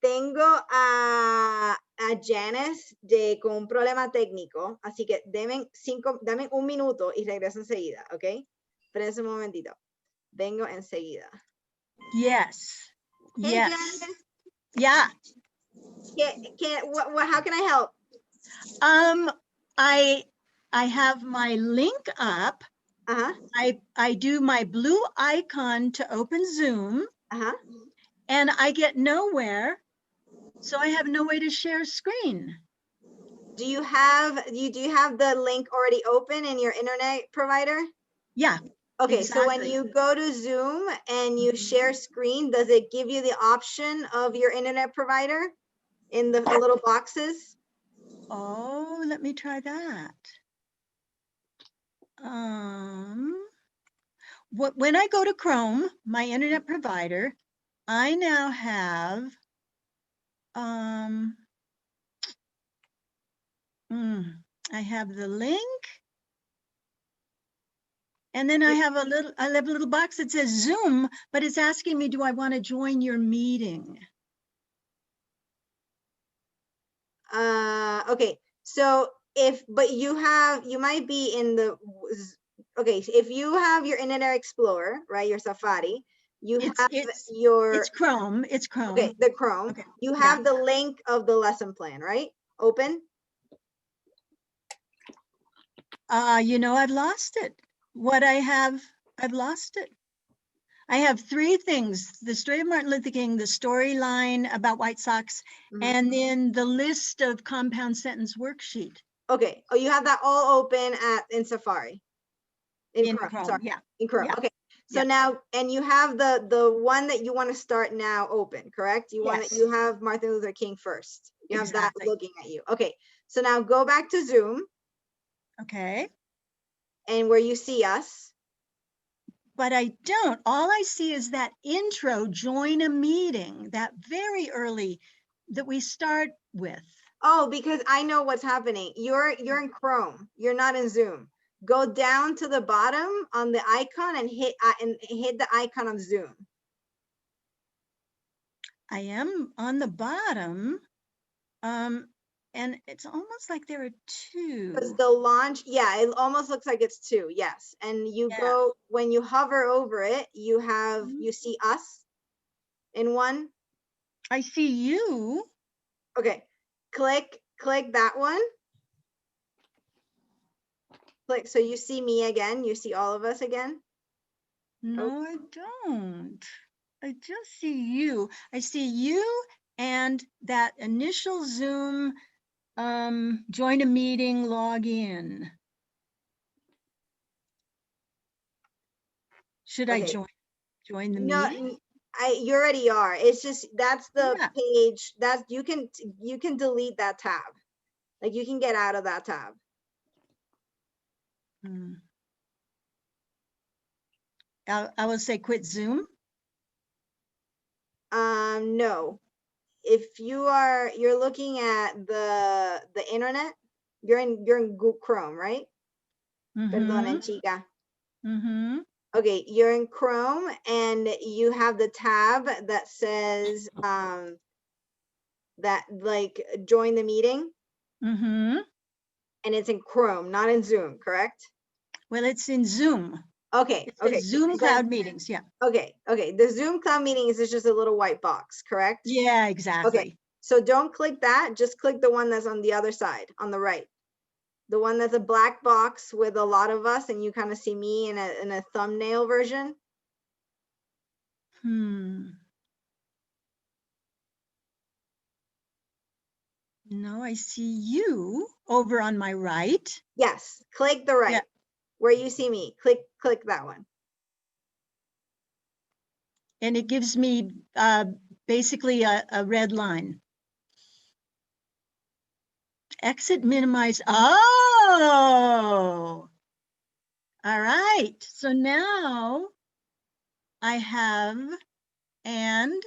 Speaker 1: Tengo a Janice con un problema técnico, así que dame un minuto y regreso enseguida, ¿ok? Espérense un momentito. Vengo enseguida.
Speaker 2: Yes.
Speaker 1: Hey,
Speaker 2: Yes.
Speaker 1: Janice.
Speaker 2: Yeah.
Speaker 1: How can I help?
Speaker 2: I have my link up. I do my blue icon to open Zoom. And I get nowhere. So I have no way to share screen.
Speaker 1: Do you have the link already open in your internet provider?
Speaker 2: Yeah.
Speaker 1: Okay,
Speaker 2: exactly.
Speaker 1: So when you go to Zoom and you share screen, does it give you the option of your internet provider in the little boxes?
Speaker 2: Oh, let me try that. When I go to Chrome, my internet provider, I now have I have the link, and then I have a little box that says Zoom, but it's asking me, do I want to join your meeting?
Speaker 1: Okay, so you might be in the, okay, if you have your Internet Explorer, right, your Safari,
Speaker 2: it's Chrome, it's Chrome.
Speaker 1: Okay, the Chrome. Okay. You have the link of the lesson plan, right? Open?
Speaker 2: You know, I've lost it. I've lost it. I have three things: the story of Martin Luther King, the storyline about White Sox, and then the list of compound sentence worksheet.
Speaker 1: Okay. Oh, you have that all open in Safari. In Chrome, sorry.
Speaker 2: Yeah.
Speaker 1: In Chrome.
Speaker 2: Yeah.
Speaker 1: Okay. So
Speaker 2: Yeah.
Speaker 1: now, and you have the one that you want to start now open, correct? You want
Speaker 2: Yes.
Speaker 1: you have Martin Luther King first. You have
Speaker 2: Exactly.
Speaker 1: that looking at you. Okay. So now go back to Zoom
Speaker 2: Okay.
Speaker 1: and where you see us.
Speaker 2: But I don't. All I see is that intro, join a meeting, that very early that we start with.
Speaker 1: Oh, because I know what's happening. You're in Chrome. You're not in Zoom. Go down to the bottom on the icon and hit the icon of Zoom.
Speaker 2: I am on the bottom. And it's almost like there are
Speaker 1: Because
Speaker 2: two.
Speaker 1: the launch, yeah, it almost looks like it's two, yes. And you
Speaker 2: Yeah.
Speaker 1: go, when you hover over it, you have,
Speaker 2: Mhm.
Speaker 1: you see us in one.
Speaker 2: I see you.
Speaker 1: Okay, click that one. Click, so you see me again, you see all of us again.
Speaker 2: No, I don't. I just see you. I see you and that initial Zoom, join a meeting, log in. Should I
Speaker 1: Okay.
Speaker 2: join the
Speaker 1: No,
Speaker 2: meeting?
Speaker 1: you already are. It's just, that's the
Speaker 2: Yeah.
Speaker 1: page, that's, you can delete that tab. Like you can get out of that tab.
Speaker 2: Hmm. I will say quit Zoom.
Speaker 1: No. If you're looking at the internet, you're in Google Chrome, right? Perdonen, chica.
Speaker 2: Mm-hmm.
Speaker 1: Okay, you're in Chrome and you have the tab that says that like join the meeting.
Speaker 2: Mm-hmm.
Speaker 1: And it's in Chrome, not in Zoom, correct?
Speaker 2: Well, it's in Zoom.
Speaker 1: Okay,
Speaker 2: It
Speaker 1: okay.
Speaker 2: says Zoom
Speaker 1: Then-
Speaker 2: Cloud Meetings, yeah.
Speaker 1: Okay, okay. The Zoom Cloud Meetings is just a little white box, correct?
Speaker 2: Yeah, exactly.
Speaker 1: Okay, so don't click that, just click the one that's on the other side, on the right. The one that's a black box with a lot of us and you kind of see me in a thumbnail version.
Speaker 2: No, I see you over on my right.
Speaker 1: Yes, click the right,
Speaker 2: Yeah.
Speaker 1: where you see me, click that one.
Speaker 2: And it gives me basically a red line. Exit, minimize. Oh, all right. So now I have, and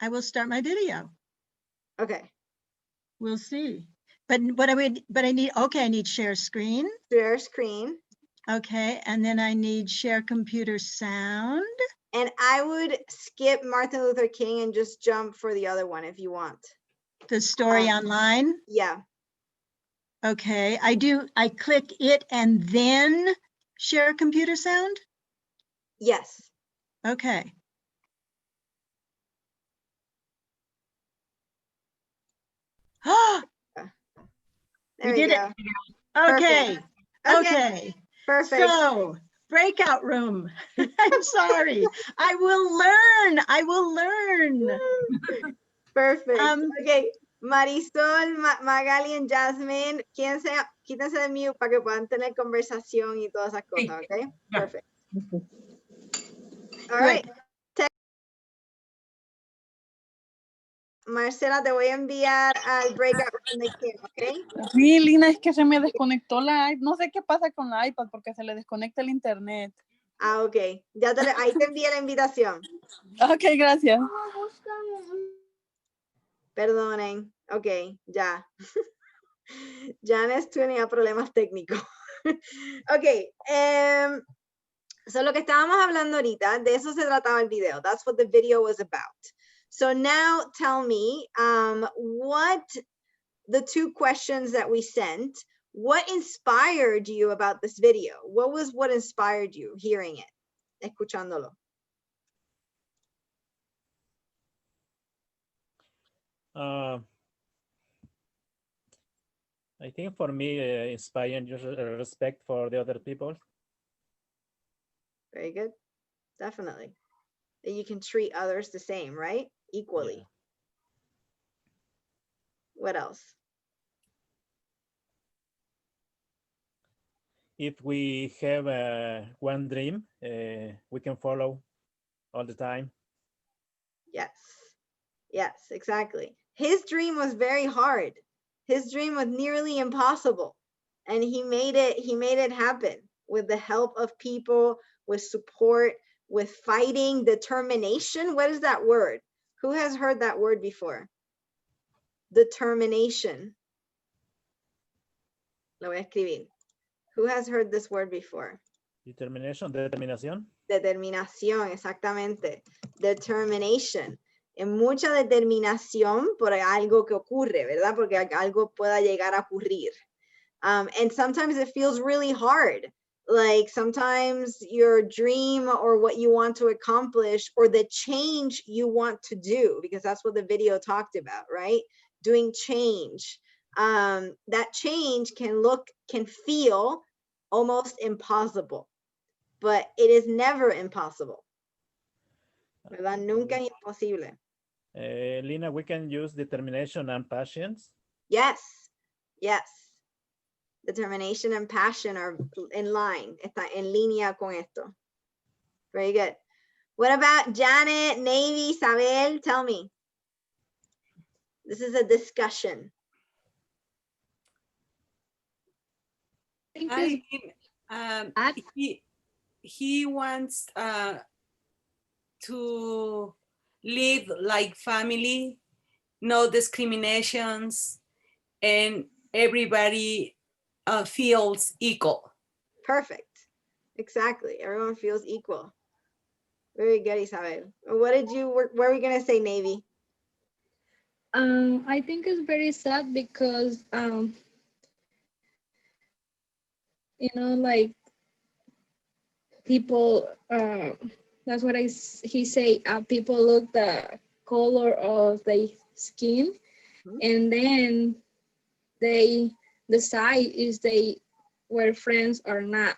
Speaker 2: I will start my video.
Speaker 1: Okay.
Speaker 2: We'll see. But I need, okay, I need share screen.
Speaker 1: Share screen.
Speaker 2: Okay, and then I need share computer sound.
Speaker 1: And I would skip Martin Luther King and just jump for the other one if you want.
Speaker 2: The story online?
Speaker 1: Yeah.
Speaker 2: Okay, I click it and then share computer sound?
Speaker 1: Yes.
Speaker 2: Okay.
Speaker 1: There
Speaker 2: we did
Speaker 1: go.
Speaker 2: it. Okay.
Speaker 1: Perfect.
Speaker 2: Okay.
Speaker 1: Perfect.
Speaker 2: So, breakout room. I'm sorry. I will learn.
Speaker 1: Perfect. Okay. Marisol, Magali, and Jasmine, quítense de mute para que puedan tener conversación y todas esas cosas, ¿ok? Perfect. All right. Marcela, te voy a enviar al breakout room de Kim, ¿ok?
Speaker 11: Sí, Lina, es que se me desconectó la iPad. No sé qué pasa con la iPad porque se le desconecta el internet.
Speaker 1: Ah, ok. Ahí te envié la invitación.
Speaker 11: Ok, gracias.
Speaker 1: Perdonen. Ok, ya. Janice tenía problemas técnicos. Ok. So lo que estábamos hablando ahorita, de eso se trataba el video. That's what the video was about. So now tell me what the two questions that we sent, what inspired you about this video? What inspired you hearing it, escuchándolo?
Speaker 10: I think for me, inspiring just respect for the other people.
Speaker 1: Very good. Definitely. That you can treat others the same, right? Equally.
Speaker 10: Yeah.
Speaker 1: What else?
Speaker 10: if we have one dream, we can follow all the time.
Speaker 1: Yes. Yes, exactly. His dream was very hard. His dream was nearly impossible. And he made it happen with the help of people, with support, with fighting, determination. What is that word? Who has heard that word before? Determination. Lo voy a escribir. Who has heard this word before?
Speaker 10: Determinación.
Speaker 1: Determinación, exactamente. Determination. En mucha determinación por algo que ocurre, ¿verdad? Porque algo pueda llegar a ocurrir. And sometimes it feels really hard. Like sometimes your dream or what you want to accomplish or the change you want to do, because that's what the video talked about, right? Doing change. That change can feel almost impossible, but it is never impossible. ¿Verdad? Nunca es imposible.
Speaker 10: Lina, we can use determination and passions.
Speaker 1: Yes, yes. Determination and passion are in line. Está en línea con esto. Very good. What about Janet, Navy, Isabel? Tell me. This is a discussion.
Speaker 7: I mean, he wants to live like family, no discriminations, and everybody feels equal.
Speaker 1: Perfect. Exactly. Everyone feels equal. Very good, Isabel. What were we gonna say, Navy?
Speaker 5: I think it's very sad because you know, like people that's what he say, people look the color of the skin, and then they decide if they were friends or not.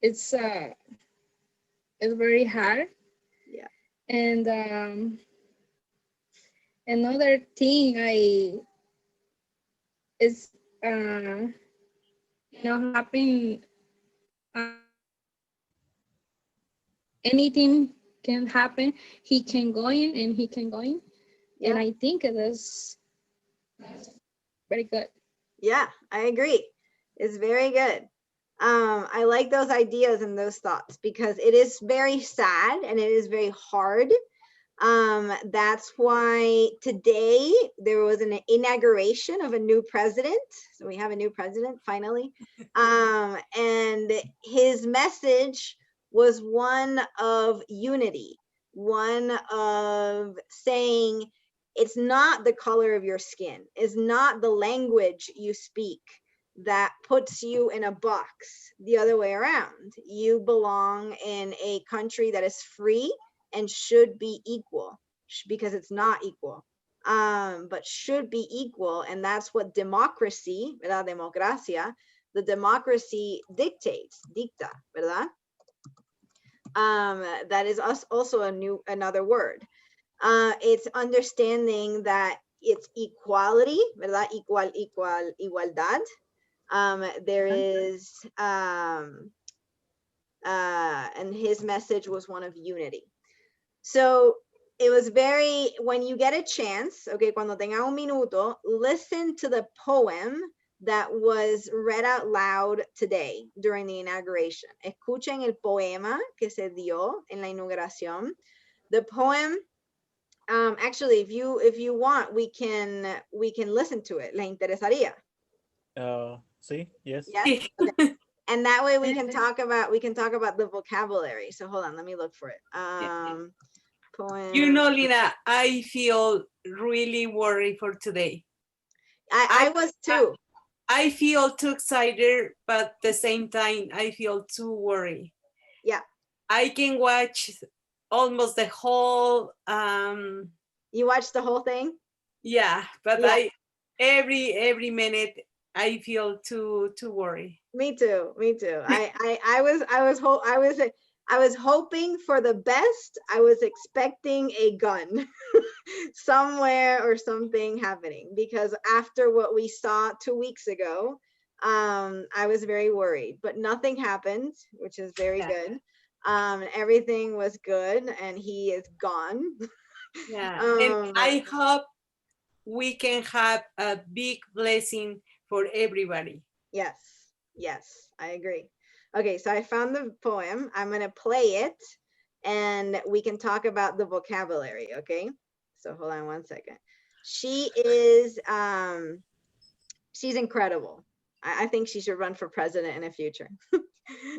Speaker 5: It's very hard.
Speaker 1: Yeah.
Speaker 5: And another thing is happen. Anything can happen. He can go in and he can go in. Yeah. And I think it is very good.
Speaker 1: Yeah, I agree. It's very good. I like those ideas and those thoughts because it is very sad and it is very hard. That's why today there was an inauguration of a new president. So we have a new president finally. And his message was one of unity, one of saying it's not the color of your skin, it's not the language you speak that puts you in a box. The other way around. You belong in a country that is free and should be equal, because it's not equal, but should be equal. And that's what democracy, ¿verdad? Democracia, the democracy dictates, dicta, ¿verdad? That is also another word. It's understanding that it's equality, ¿verdad? Igualdad. There is, and his message was one of unity. So it was very, when you get a chance, okay, cuando tenga un minuto, listen to the poem that was read out loud today during the inauguration. Escuchen el poema que se dio en la inauguración. The poem, actually, if you want, we can listen to it. ¿Le interesaría?
Speaker 10: Sí, yes.
Speaker 1: Yes. Okay. And that way we can talk about the vocabulary. So hold on, let me look for it. Poem.
Speaker 7: You know, Lina, I feel really worried for today.
Speaker 1: I was too.
Speaker 7: I feel too excited, but at the same time, I feel too worried.
Speaker 1: Yeah.
Speaker 7: I can watch almost the whole.
Speaker 1: You watched the whole thing?
Speaker 7: Yeah, but
Speaker 1: yeah.
Speaker 7: every minute I feel too worried.
Speaker 1: Me too. I was hoping for the best. I was expecting a gun somewhere or something happening, because after what we saw 2 weeks ago, I was very worried, but nothing happened, which is very good. Everything was good, and he is gone.
Speaker 7: And I hope we can have a big blessing for everybody.
Speaker 1: Yes, I agree. Okay, so I found the poem. I'm gonna play it, and we can talk about the vocabulary, okay? So hold on one second. She is, she's incredible. I think she should run for president in the future.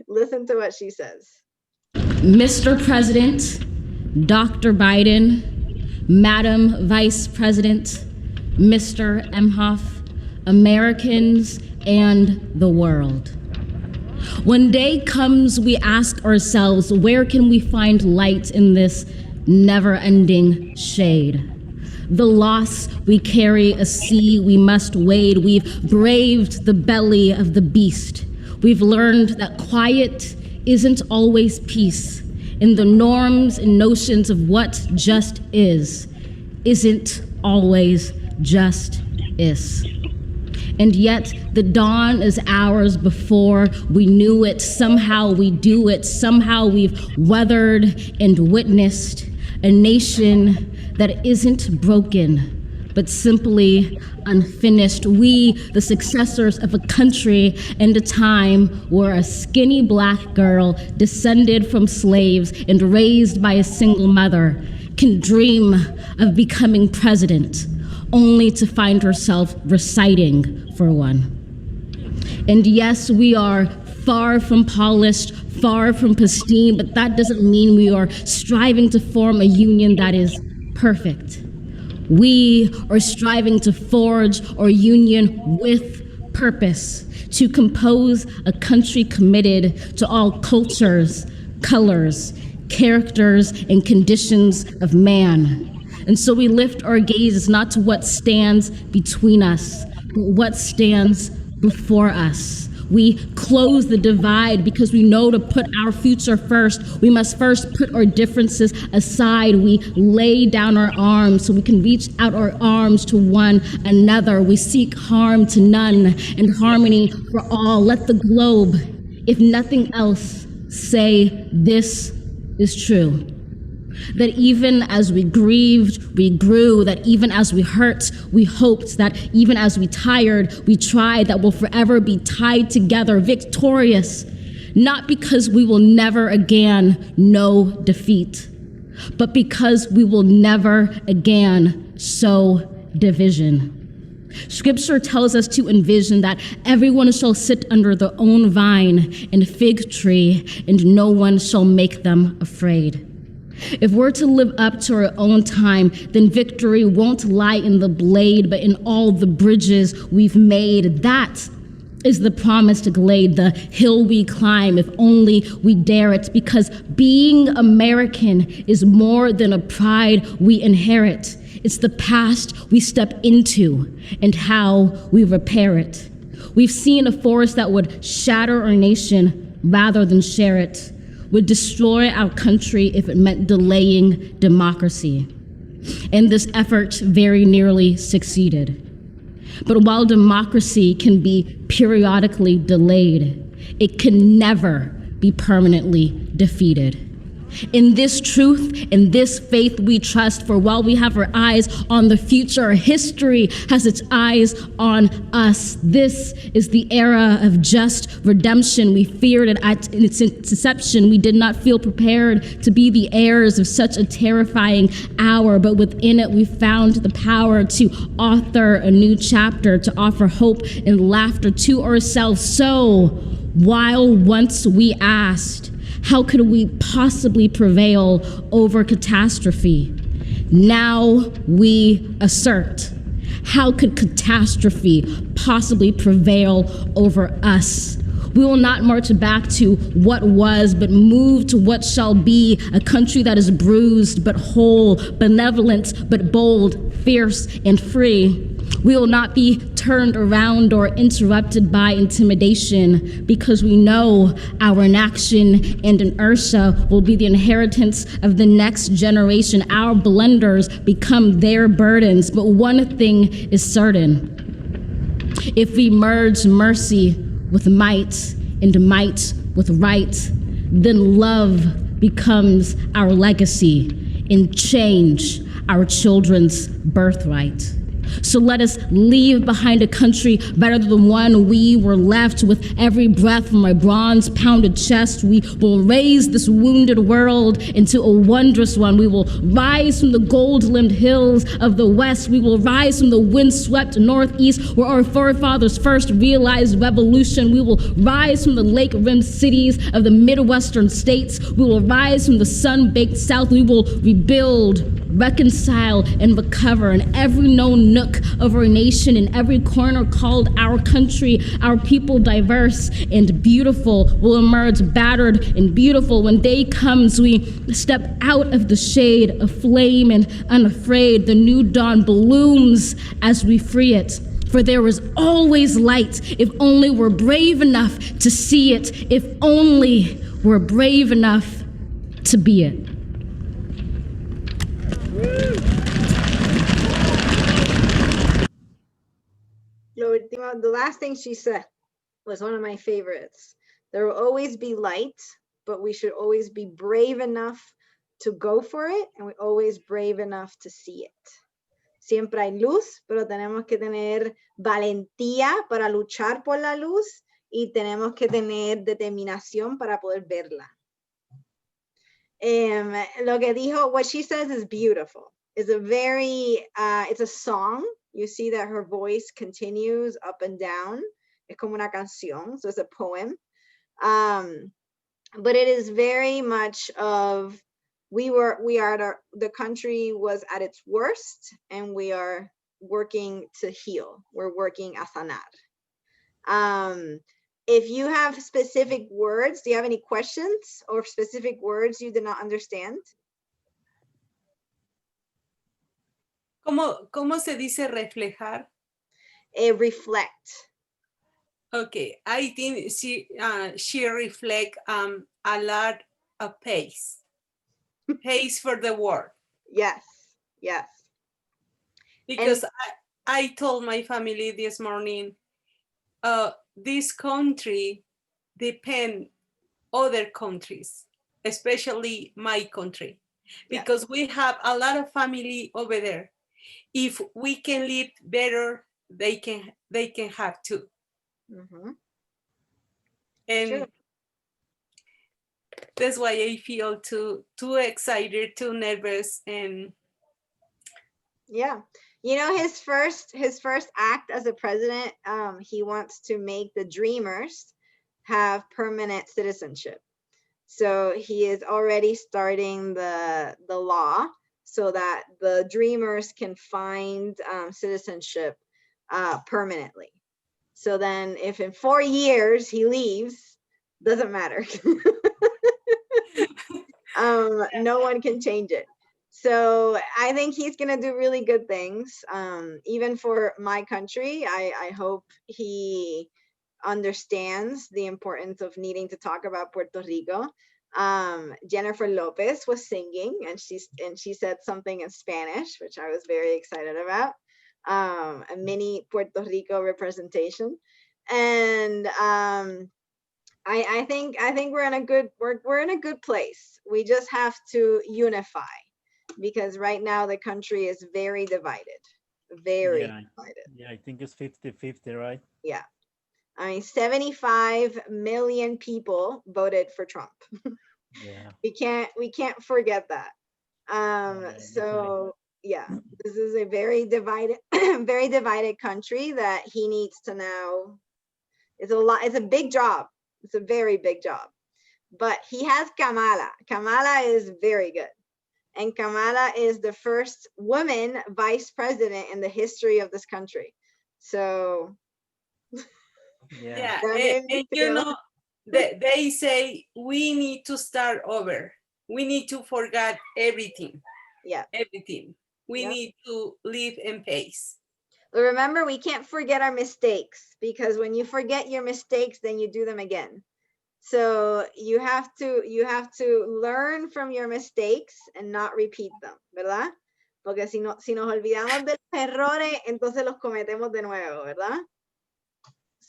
Speaker 1: Listen to what she says.
Speaker 14: Mr. President, Dr. Biden, Madam Vice President, Mr. Emhoff, Americans, and the world. When day comes, we ask ourselves, where can we find light in this never-ending shade? The loss we carry, a sea we must wade. We've braved the belly of the beast. We've learned that quiet isn't always peace, and the norms and notions of what just isn't always just is. And yet the dawn is ours before we knew it. Somehow we do it. Somehow we've weathered and witnessed a nation that isn't broken, but simply unfinished. We, the successors of a country and a time where a skinny black girl descended from slaves and raised by a single mother can dream of becoming president, only to find herself reciting for one. And yes, we are far from polished, far from pristine, but that doesn't mean we are striving to form a union that is perfect. We are striving to forge our union with purpose, to compose a country committed to all cultures, colors, characters, and conditions of man. And so we lift our gazes not to what stands between us, but what stands before us. We close the divide because we know to put our future first, we must first put our differences aside. We lay down our arms so we can reach out our arms to one another. We seek harm to none and harmony for all. Let the globe, if nothing else, say this is true. That even as we grieved, we grew, that even as we hurt, we hoped, that even as we tired, we tried, that we'll forever be tied together, victorious, not because we will never again know defeat, but because we will never again sow division. Scripture tells us to envision that everyone shall sit under their own vine and fig tree, and no one shall make them afraid. If we're to live up to our own time, then victory won't lie in the blade, but in all the bridges we've made. That is the promised glade, the hill we climb, if only we dare it, because being American is more than a pride we inherit. It's the past we step into and how we repair it. We've seen a force that would shatter our nation rather than share it, would destroy our country if it meant delaying democracy. And this effort very nearly succeeded. But while democracy can be periodically delayed, it can never be permanently defeated. In this truth, in this faith we trust, for while we have our eyes on the future, history has its eyes on us. This is the era of just redemption. We feared it at its inception. We did not feel prepared to be the heirs of such a terrifying hour, but within it we found the power to author a new chapter, to offer hope and laughter to ourselves. So, while once we asked, how could we possibly prevail over catastrophe? Now we assert, how could catastrophe possibly prevail over us? We will not march back to what was, but move to what shall be, a country that is bruised but whole, benevolent but bold, fierce and free. We will not be turned around or interrupted by intimidation, because we know our inaction and inertia will be the inheritance of the next generation. Our blunders become their burdens. But one thing is certain: If we merge mercy with might and might with right, then love becomes our legacy and change our children's birthright. So let us leave behind a country better than the one we were left. With every breath from my bronze-pounded chest, we will raise this wounded world into a wondrous one. We will rise from the gold-limbed hills of the West. We will rise from the windswept Northeast, where our forefathers first realized revolution. We will rise from the lake-rimmed cities of the Midwestern states. We will rise from the sun-baked South. We will rebuild, reconcile, and recover in every known nook of our nation, in every corner called our country. Our people, diverse and beautiful, will emerge battered and beautiful. When day comes, we step out of the shade, aflame and unafraid. The new dawn blooms as we free it. For there is always light, if only we're brave enough to see it, if only we're brave enough to be it.
Speaker 1: The last thing she said was one of my favorites. There will always be light, but we should always be brave enough to go for it, and we're always brave enough to see it. Siempre hay luz, pero tenemos que tener valentía para luchar por la luz y tenemos que tener determinación para poder verla. Lo que dijo, what she says is beautiful. It's a very, it's a song. You see that her voice continues up and down. Es como una canción, so it's a poem. But it is very much of, the country was at its worst, and we are working to heal. We're working a sanar. If you have specific words, do you have any questions or specific words you did not understand?
Speaker 7: ¿Cómo se dice reflejar?
Speaker 1: Reflect.
Speaker 7: Okay, I think she reflect a lot of pace for the world.
Speaker 1: Yes, yes.
Speaker 7: Because I told my family this morning, this country depend other countries, especially my country, because we have a lot of family over there. If we can live better, they can have too.
Speaker 1: Mm-hmm.
Speaker 7: And
Speaker 1: sure.
Speaker 7: That's why I feel too excited, too nervous, and
Speaker 1: yeah. You know, his first act as a president, he wants to make the Dreamers have permanent citizenship. So he is already starting the law so that the Dreamers can find citizenship permanently. So then if in 4 years he leaves, doesn't matter. No one can change it. So I think he's going to do really good things. Even for my country, I hope he understands the importance of needing to talk about Puerto Rico. Jennifer Lopez was singing, and she said something in Spanish, which I was very excited about. A mini Puerto Rico representation. And I think we're in a good place. We just have to unify, because right now the country is very divided. Very divided.
Speaker 10: Yeah, I think it's 50-50, right?
Speaker 1: Yeah. I mean, 75 million people voted for Trump.
Speaker 10: Yeah.
Speaker 1: We can't forget that. So yeah, this is a very divided very divided country that he needs to now. It's a big job. It's a very big job. But he has Kamala. Kamala is very good. And Kamala is the first woman vice president in the history of this country. So
Speaker 7: yeah, and you know, they say we need to start over. We need to forget everything.
Speaker 1: Yeah.
Speaker 7: Everything. We need to live in peace.
Speaker 1: But remember, we can't forget our mistakes, because when you forget your mistakes, then you do them again. So you have to learn from your mistakes and not repeat them, ¿verdad? Porque si nos olvidamos de los errores, entonces los cometemos de nuevo, ¿verdad?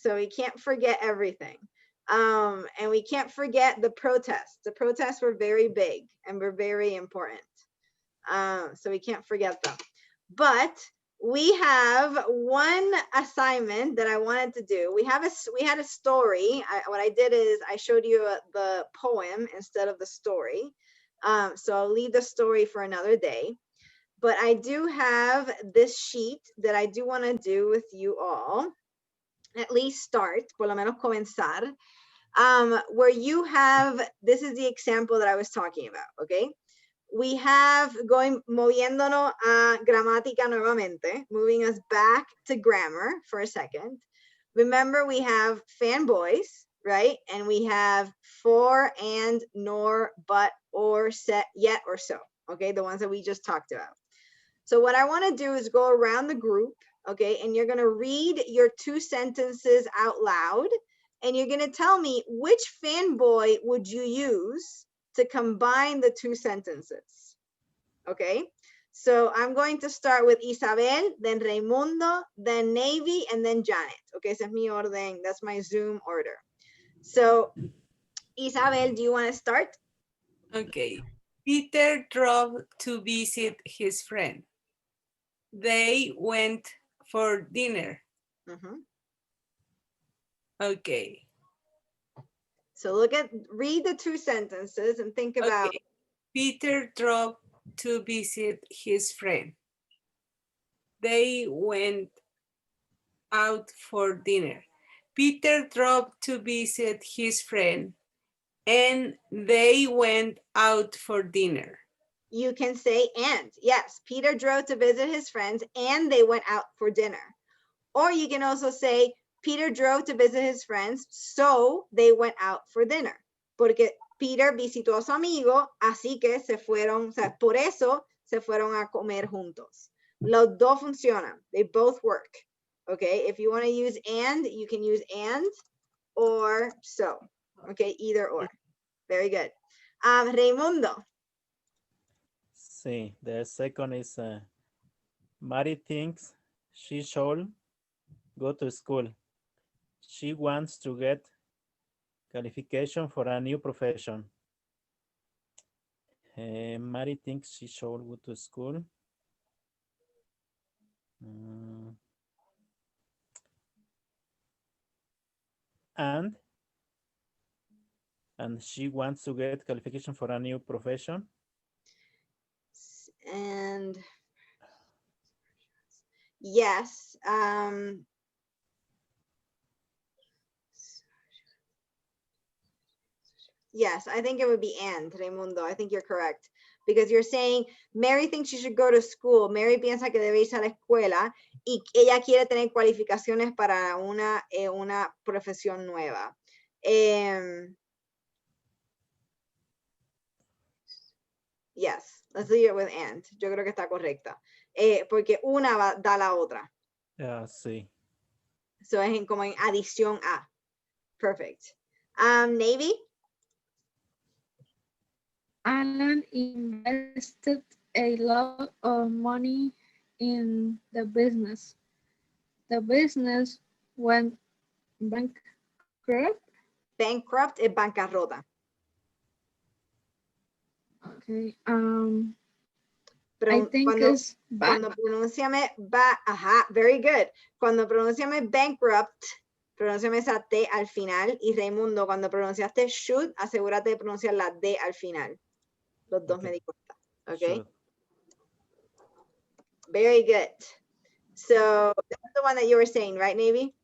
Speaker 1: So we can't forget everything. And we can't forget the protests. The protests were very big and were very important. So we can't forget them. But we have one assignment that I wanted to do. We had a story. What I did is I showed you the poem instead of the story. So I'll leave the story for another day. But I do have this sheet that I do want to do with you all. At least start, por lo menos comenzar. Where you have, this is the example that I was talking about, okay? We have moviéndonos a gramática nuevamente, moving us back to grammar for a second. Remember, we have fanboys, right? And we have for, and, nor, but, or, set, yet, or so, okay? The ones that we just talked about. So what I want to do is go around the group, okay? And you're going to read your 2 sentences out loud. And you're going to tell me which fanboy would you use to combine the 2 sentences. Okay? So I'm going to start with Isabel, then Raimundo, then Navy, and then Janet. Okay, ese es mi orden. That's my Zoom order. So Isabel, do you want to start?
Speaker 7: Okay. Peter drove to visit his friend. They went for dinner. Okay.
Speaker 1: So read the 2 sentences and think about.
Speaker 7: Okay. Peter drove to visit his friend. They went out for dinner. Peter drove to visit his friend and they went out for dinner.
Speaker 1: You can say and. Yes, Peter drove to visit his friends and they went out for dinner. Or you can also say Peter drove to visit his friends, so they went out for dinner. Porque Peter visitó a su amigo, así que se fueron, o sea, por eso se fueron a comer juntos. Los dos funcionan. They both work. Okay, if you want to use and, you can use and or so. Okay, either or. Very good. Raimundo.
Speaker 10: Sí, the second is Mary thinks she should go to school. She wants to get qualification for a new profession. Mary thinks she should go to school. And she wants to get qualification for a new profession.
Speaker 1: And yes, yes, I think it would be and, Raimundo. I think you're correct. Because you're saying, Mary thinks she should go to school. Mary piensa que debe irse a la escuela y ella quiere tener cualificaciones para una profesión nueva. Yes, let's leave it with and. Yo creo que está correcta. Porque una da la otra.
Speaker 10: Sí.
Speaker 1: So es como en adición a. Perfect. Navy?
Speaker 5: Alan invested a lot of money in the business. The business went bankrupt.
Speaker 1: Bankrupt es bancarrota.
Speaker 5: Okay. I think it's
Speaker 1: cuando pronunciame very good. Cuando pronunciame bankrupt, pronunciame esa T al final. Y Raimundo, cuando pronunciaste should, asegúrate de pronunciar la D al final. Los dos me di cuenta. Okay. Should. Very good. So that's the one that you were saying, right, Navy?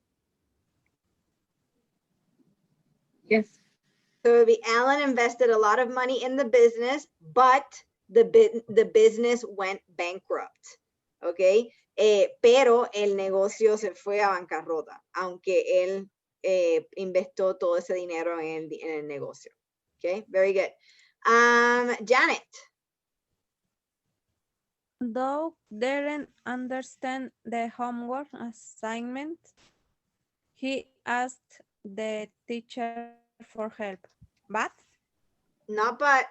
Speaker 5: Yes.
Speaker 1: So it would be Alan invested a lot of money in the business, but the business went bankrupt. Okay. Pero el negocio se fue a bancarrota, aunque él investó todo ese dinero en el negocio. Okay. Very good. Janet.
Speaker 13: Doug didn't understand the homework assignment. He asked the teacher for help. But?
Speaker 1: Not but.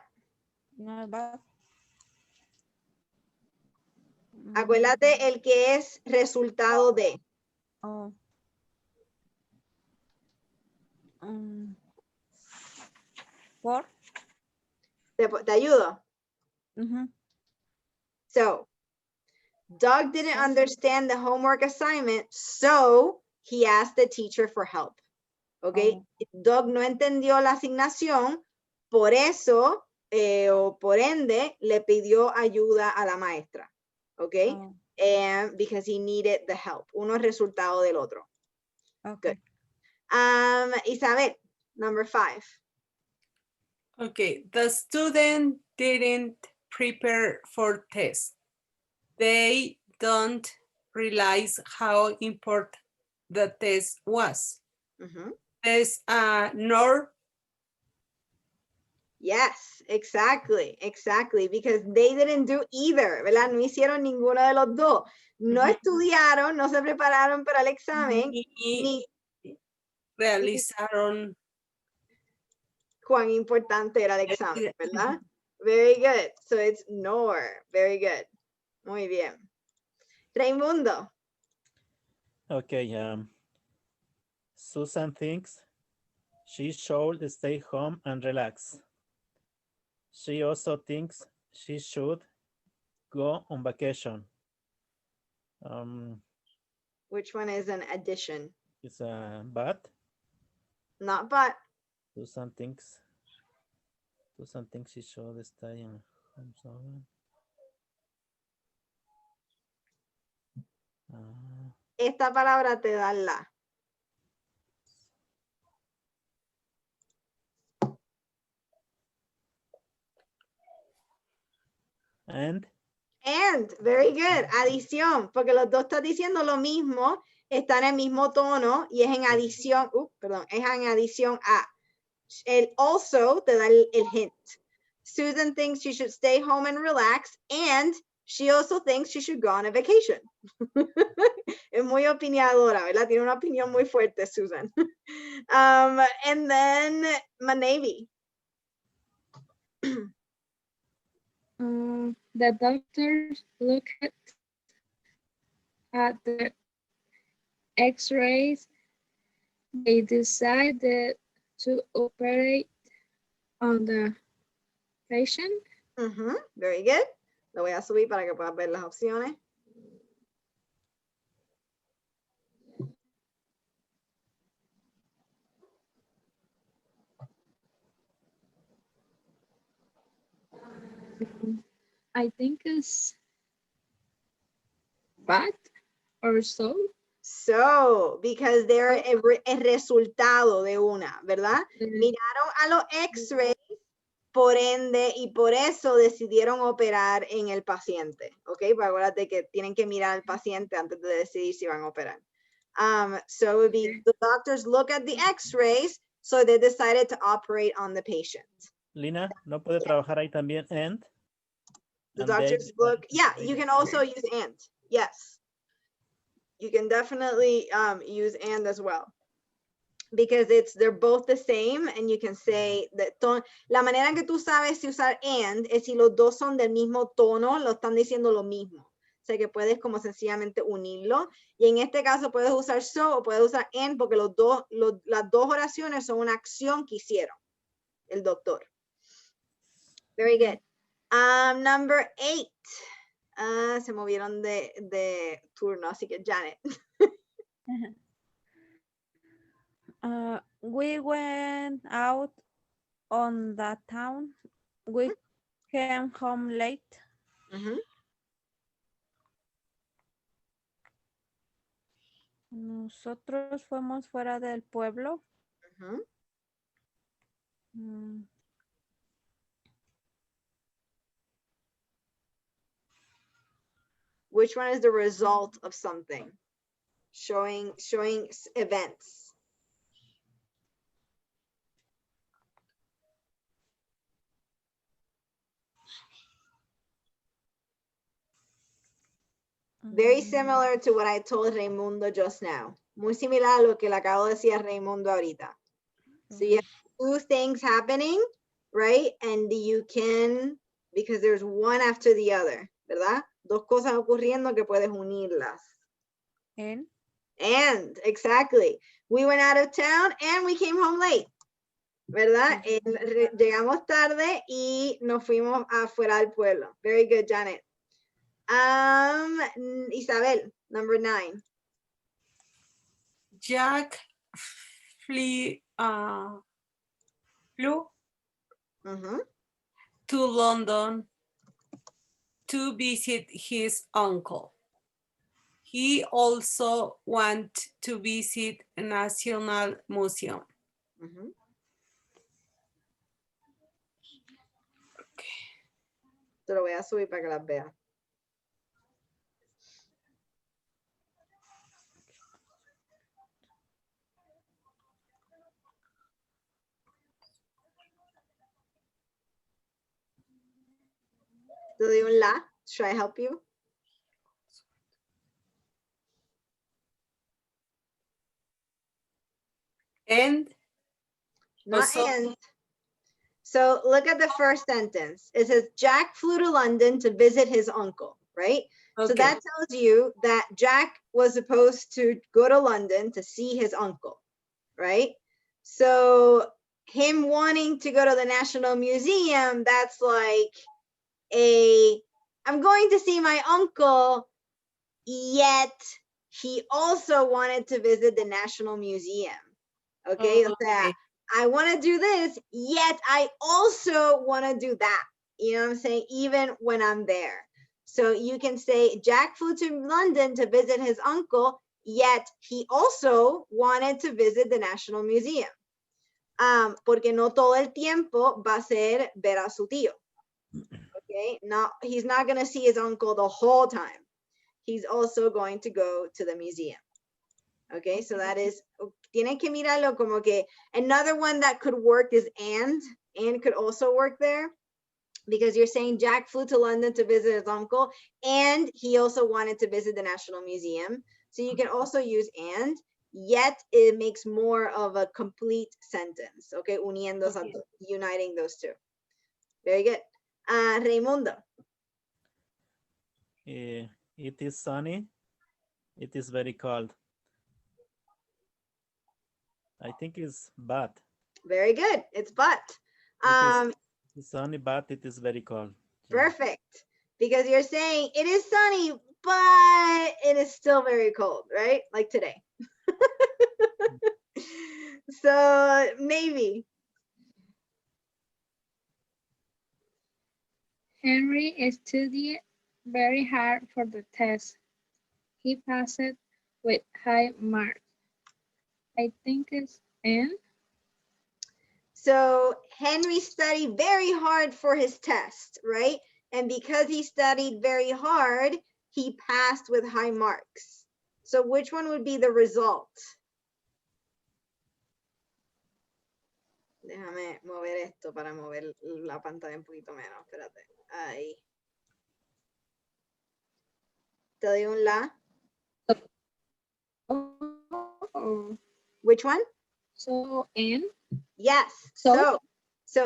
Speaker 13: Not but.
Speaker 1: Acuérdate el que es resultado de.
Speaker 13: Oh. ¿Por?
Speaker 1: Te ayudo.
Speaker 13: Ujú.
Speaker 1: So, Doug didn't understand the homework assignment, so he asked the teacher for help. Okay, Doug no entendió la asignación, por eso o por ende le pidió ayuda a la maestra. Okay, and because he needed the help. Uno es resultado del otro.
Speaker 13: Okay.
Speaker 1: Good. Isabel, number 5.
Speaker 7: Okay, the student didn't prepare for test. They don't realize how important the test was. There's nor.
Speaker 1: Yes, exactly, because they didn't do either, ¿verdad? No hicieron ninguno de los dos. No estudiaron, no se prepararon para el examen, ni
Speaker 7: realizaron
Speaker 1: cuán importante era el examen, ¿verdad? Very good. So it's nor. Very good. Muy bien. Raimundo.
Speaker 10: Okay. Susan thinks she should stay home and relax. She also thinks she should go on vacation.
Speaker 1: Which one is an addition?
Speaker 10: It's a but.
Speaker 1: Not but.
Speaker 10: Susan thinks she should stay in home.
Speaker 1: Esta palabra te da la.
Speaker 10: And,
Speaker 1: very good. Adición, porque los dos están diciendo lo mismo, están en el mismo tono y es en adición, es en adición a. El also te da el hint. Susan thinks she should stay home and relax, and she also thinks she should go on a vacation. Es muy opinadora, ¿verdad? Tiene una opinión muy fuerte, Susan. And then Manavi.
Speaker 5: The doctors looked at the x-rays. They decided to operate on the patient.
Speaker 1: Very good. Lo voy a subir para que puedas ver las opciones.
Speaker 5: I think it's but or so.
Speaker 1: So, because they're el resultado de una, ¿verdad? Miraron a los x-rays, por ende, y por eso decidieron operar en el paciente, ¿ok? Pero acuérdate que tienen que mirar al paciente antes de decidir si van a operar. So it would be, the doctors look at the x-rays, so they decided to operate on the patient.
Speaker 10: Lina, ¿no puede trabajar ahí también and?
Speaker 1: The doctors look, yeah, you can also use and, yes. You can definitely use and as well. Because they're both the same, and you can say that la manera en que tú sabes si usar and es si los dos son del mismo tono, lo están diciendo lo mismo. O sea que puedes como sencillamente unirlo. Y en este caso puedes usar so o puedes usar and porque las dos oraciones son una acción que hicieron el doctor. Very good. Number 8. Se movieron de turno, así que Janet.
Speaker 13: We went out on the town. We came home late. Nosotros fuimos fuera del pueblo.
Speaker 1: Which one is the result of something? Showing events. Very similar to what I told Raimundo just now. Muy similar a lo que le acabo de decir a Raimundo ahorita. So you have two things happening, right? And you can, because there's one after the other, ¿verdad? Dos cosas ocurriendo que puedes unirlas.
Speaker 13: En.
Speaker 1: And, exactly. We went out of town and we came home late. ¿Verdad? Llegamos tarde y nos fuimos afuera del pueblo. Very good, Janet. Isabel, number 9.
Speaker 7: Jack flew to London to visit his uncle. He also went to visit a National Museum.
Speaker 1: Te lo voy a subir para que las vean. Te doy un la. Should I help you?
Speaker 7: And?
Speaker 1: Not and. So look at the first sentence. It says, Jack flew to London to visit his uncle, right? Okay. So that tells you that Jack was supposed to go to London to see his uncle, right? So him wanting to go to the National Museum, that's like I'm going to see my uncle, yet he also wanted to visit the National Museum. Okay, o sea, I want to do this, yet I also want to do that. You know what I'm saying? Even when I'm there. So you can say, Jack flew to London to visit his uncle, yet he also wanted to visit the National Museum. Porque no todo el tiempo va a ser ver a su tío. Okay, he's not going to see his uncle the whole time. He's also going to go to the museum. Okay, so that is, tienen que mirarlo como que, another one that could work is and could also work there, because you're saying Jack flew to London to visit his uncle, and he also wanted to visit the National Museum. So you can also use and, yet it makes more of a complete sentence, okay, uniting those two. Very good. Raimundo.
Speaker 10: It is sunny. It is very cold. I think it's but.
Speaker 1: Very good. It's but.
Speaker 10: It's sunny, but it is very cold.
Speaker 1: Perfect. Because you're saying it is sunny, but it is still very cold, right? Like today. So maybe.
Speaker 5: Henry studied very hard for the test. He passed it with high marks. I think it's and.
Speaker 1: So Henry studied very hard for his test, right? And because he studied very hard, he passed with high marks. So which one would be the result? Déjame mover esto para mover la pantalla un poquito menos. Espérate. Ahí. Te doy un la. Which one?
Speaker 5: So, and?
Speaker 1: Yes. So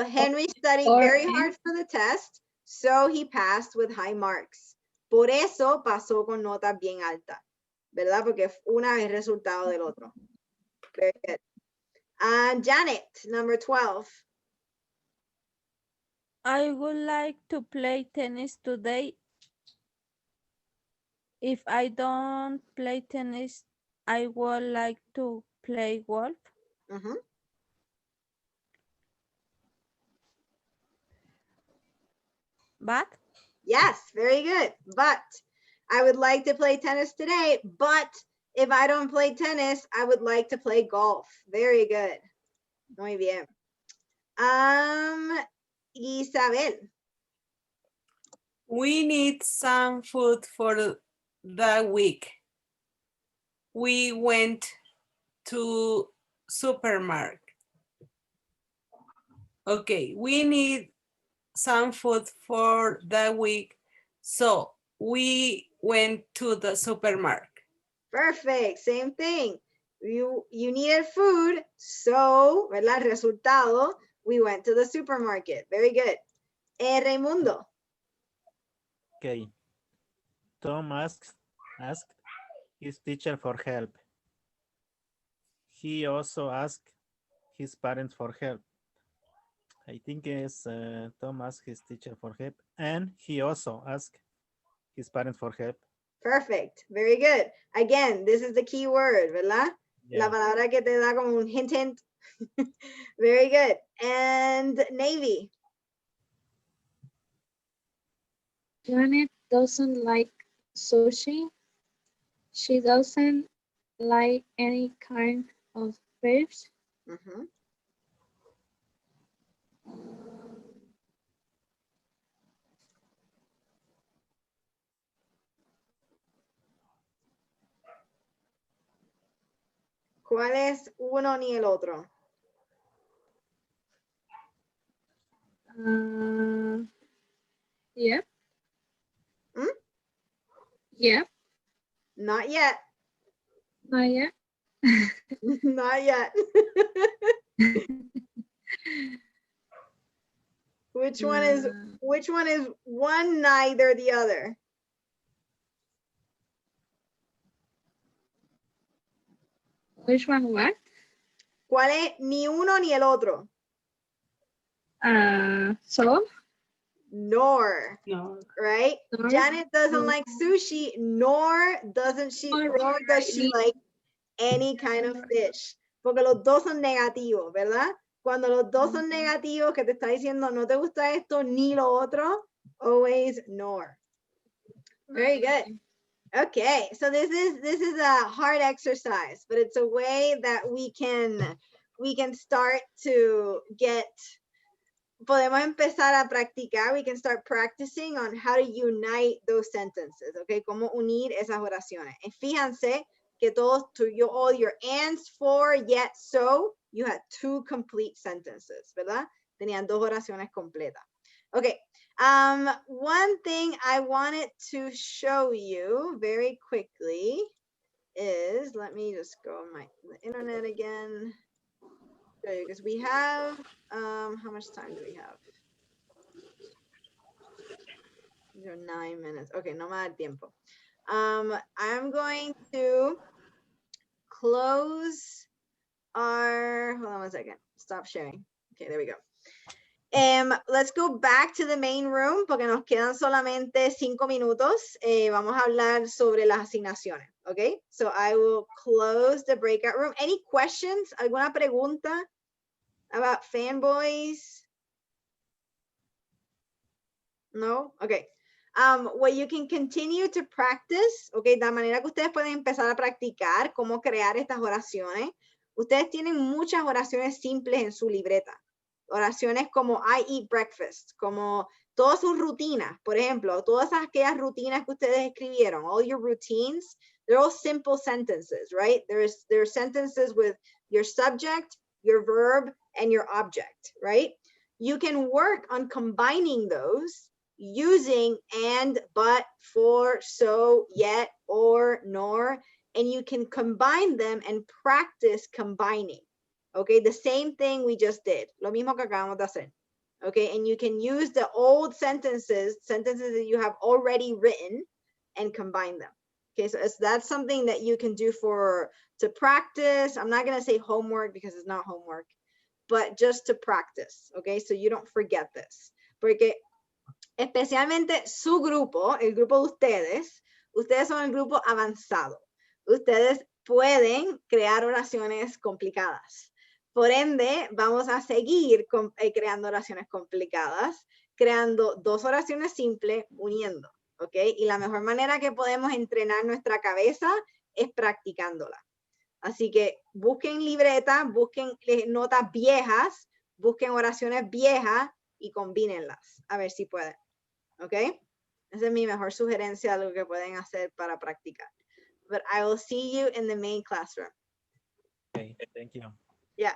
Speaker 1: Henry studied very hard for the test, so he passed with high marks. Por eso pasó con notas bien altas, ¿verdad? Porque una es resultado del otro. Very good. Janet, number 12.
Speaker 13: I would like to play tennis today. If I don't play tennis, I would like to play golf. But?
Speaker 1: Yes, very good. But I would like to play tennis today, but if I don't play tennis, I would like to play golf. Very good. Muy bien. Isabel.
Speaker 7: We need some food for the week. We went to supermarket. Okay, we need some food for the week, so we went to the supermarket.
Speaker 1: Perfect, same thing. You needed food, so, ¿verdad? Resultado, we went to the supermarket. Very good. Raimundo.
Speaker 10: Okay. Tom asked his teacher for help. he also asked his parents for help. I think it's Tom asked his teacher for help, and he also asked his parents for help.
Speaker 1: Perfect. Very good. Again, this is the key word, ¿verdad? La
Speaker 10: Yeah.
Speaker 1: palabra que te da como un hint, hint. Very good. And Navy.
Speaker 5: Janet doesn't like sushi. She doesn't like any kind of fish.
Speaker 1: Mhm. ¿Cuál es uno ni el otro?
Speaker 5: Yep.
Speaker 1: Hmm?
Speaker 5: Yep.
Speaker 1: Not yet.
Speaker 5: Not yet.
Speaker 1: Not yet. Which one is one neither the other?
Speaker 5: Which one what?
Speaker 1: ¿Cuál es ni uno ni el otro?
Speaker 5: So?
Speaker 1: Nor.
Speaker 7: No.
Speaker 1: Right?
Speaker 5: Nor.
Speaker 1: Janet doesn't
Speaker 5: Nor.
Speaker 1: like sushi, nor does she like any kind of fish. Porque los dos son negativos, ¿verdad? Cuando los dos son negativos, que te está diciendo no te gusta esto ni lo otro, always nor. Very good. Okay, so this is a hard exercise, but it's a way that we can start to get, podemos empezar a practicar, we can start practicing on how to unite those sentences, okay? Cómo unir esas oraciones. Y fíjense que todos, all your ands, for, yet, so, you had 2 complete sentences, ¿verdad? Tenían 2 oraciones completas. Okay, one thing I wanted to show you very quickly is, let me just go on the internet again, because we have, how much time do we have? 9 minutes. Okay, no me da tiempo. I'm going to close our, hold on one second, stop sharing. Okay, there we go. Let's go back to the main room porque nos quedan solamente 5 minutos. Vamos a hablar sobre las asignaciones. Okay, so I will close the breakout room. Any questions? ¿Alguna pregunta about fanboys? No? Okay. What you can continue to practice, okay, de manera que ustedes pueden empezar a practicar cómo crear estas oraciones. Ustedes tienen muchas oraciones simples en su libreta. Oraciones como I eat breakfast, como todas sus rutinas, por ejemplo, todas aquellas rutinas que ustedes escribieron, all your routines, they're all simple sentences, right? There are sentences with your subject, your verb, and your object, right? You can work on combining those using and, but, for, so, yet, or, nor, and you can combine them and practice combining. Okay, the same thing we just did. Lo mismo que acabamos de hacer. Okay, and you can use the old sentences that you have already written and combine them. Okay, so that's something that you can do to practice. I'm not going to say homework because it's not homework, but just to practice. Okay, so you don't forget this. Porque especialmente su grupo, el grupo de ustedes son el grupo avanzado. Ustedes pueden crear oraciones complicadas. Por ende, vamos a seguir creando oraciones complicadas, creando 2 oraciones simples, uniendo, ¿ok? Y la mejor manera que podemos entrenar nuestra cabeza es practicándola. Así que busquen libreta, busquen notas viejas, busquen oraciones viejas y combínenlas, a ver si pueden, ¿ok? Esa es mi mejor sugerencia de lo que pueden hacer para practicar. But I will see you in the main classroom.
Speaker 10: Okay, thank you.
Speaker 1: Yeah.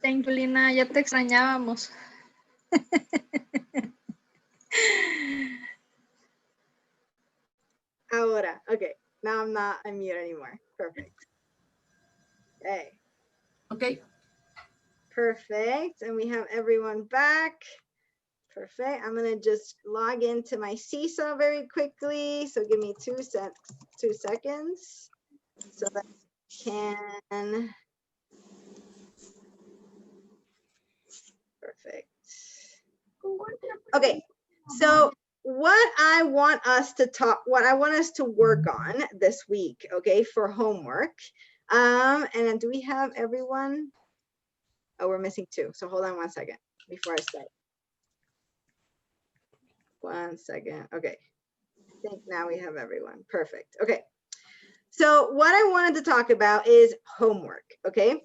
Speaker 5: Thank you, Lina. Ya te extrañábamos.
Speaker 1: Ahora, okay. Now I'm not on mute anymore. Perfect. Okay.
Speaker 9: Okay.
Speaker 1: Perfect. And we have everyone back. Perfect. I'm gonna just log into my Seesaw very quickly. So give me 2 seconds so that I can. Perfect. Okay. So what I want us to work on this week, okay, for homework. And then do we have everyone? Oh, we're missing 2. So hold on 1 second before I start. 1 second. Okay. I think now we have everyone. Perfect. Okay. So what I wanted to talk about is homework. Okay.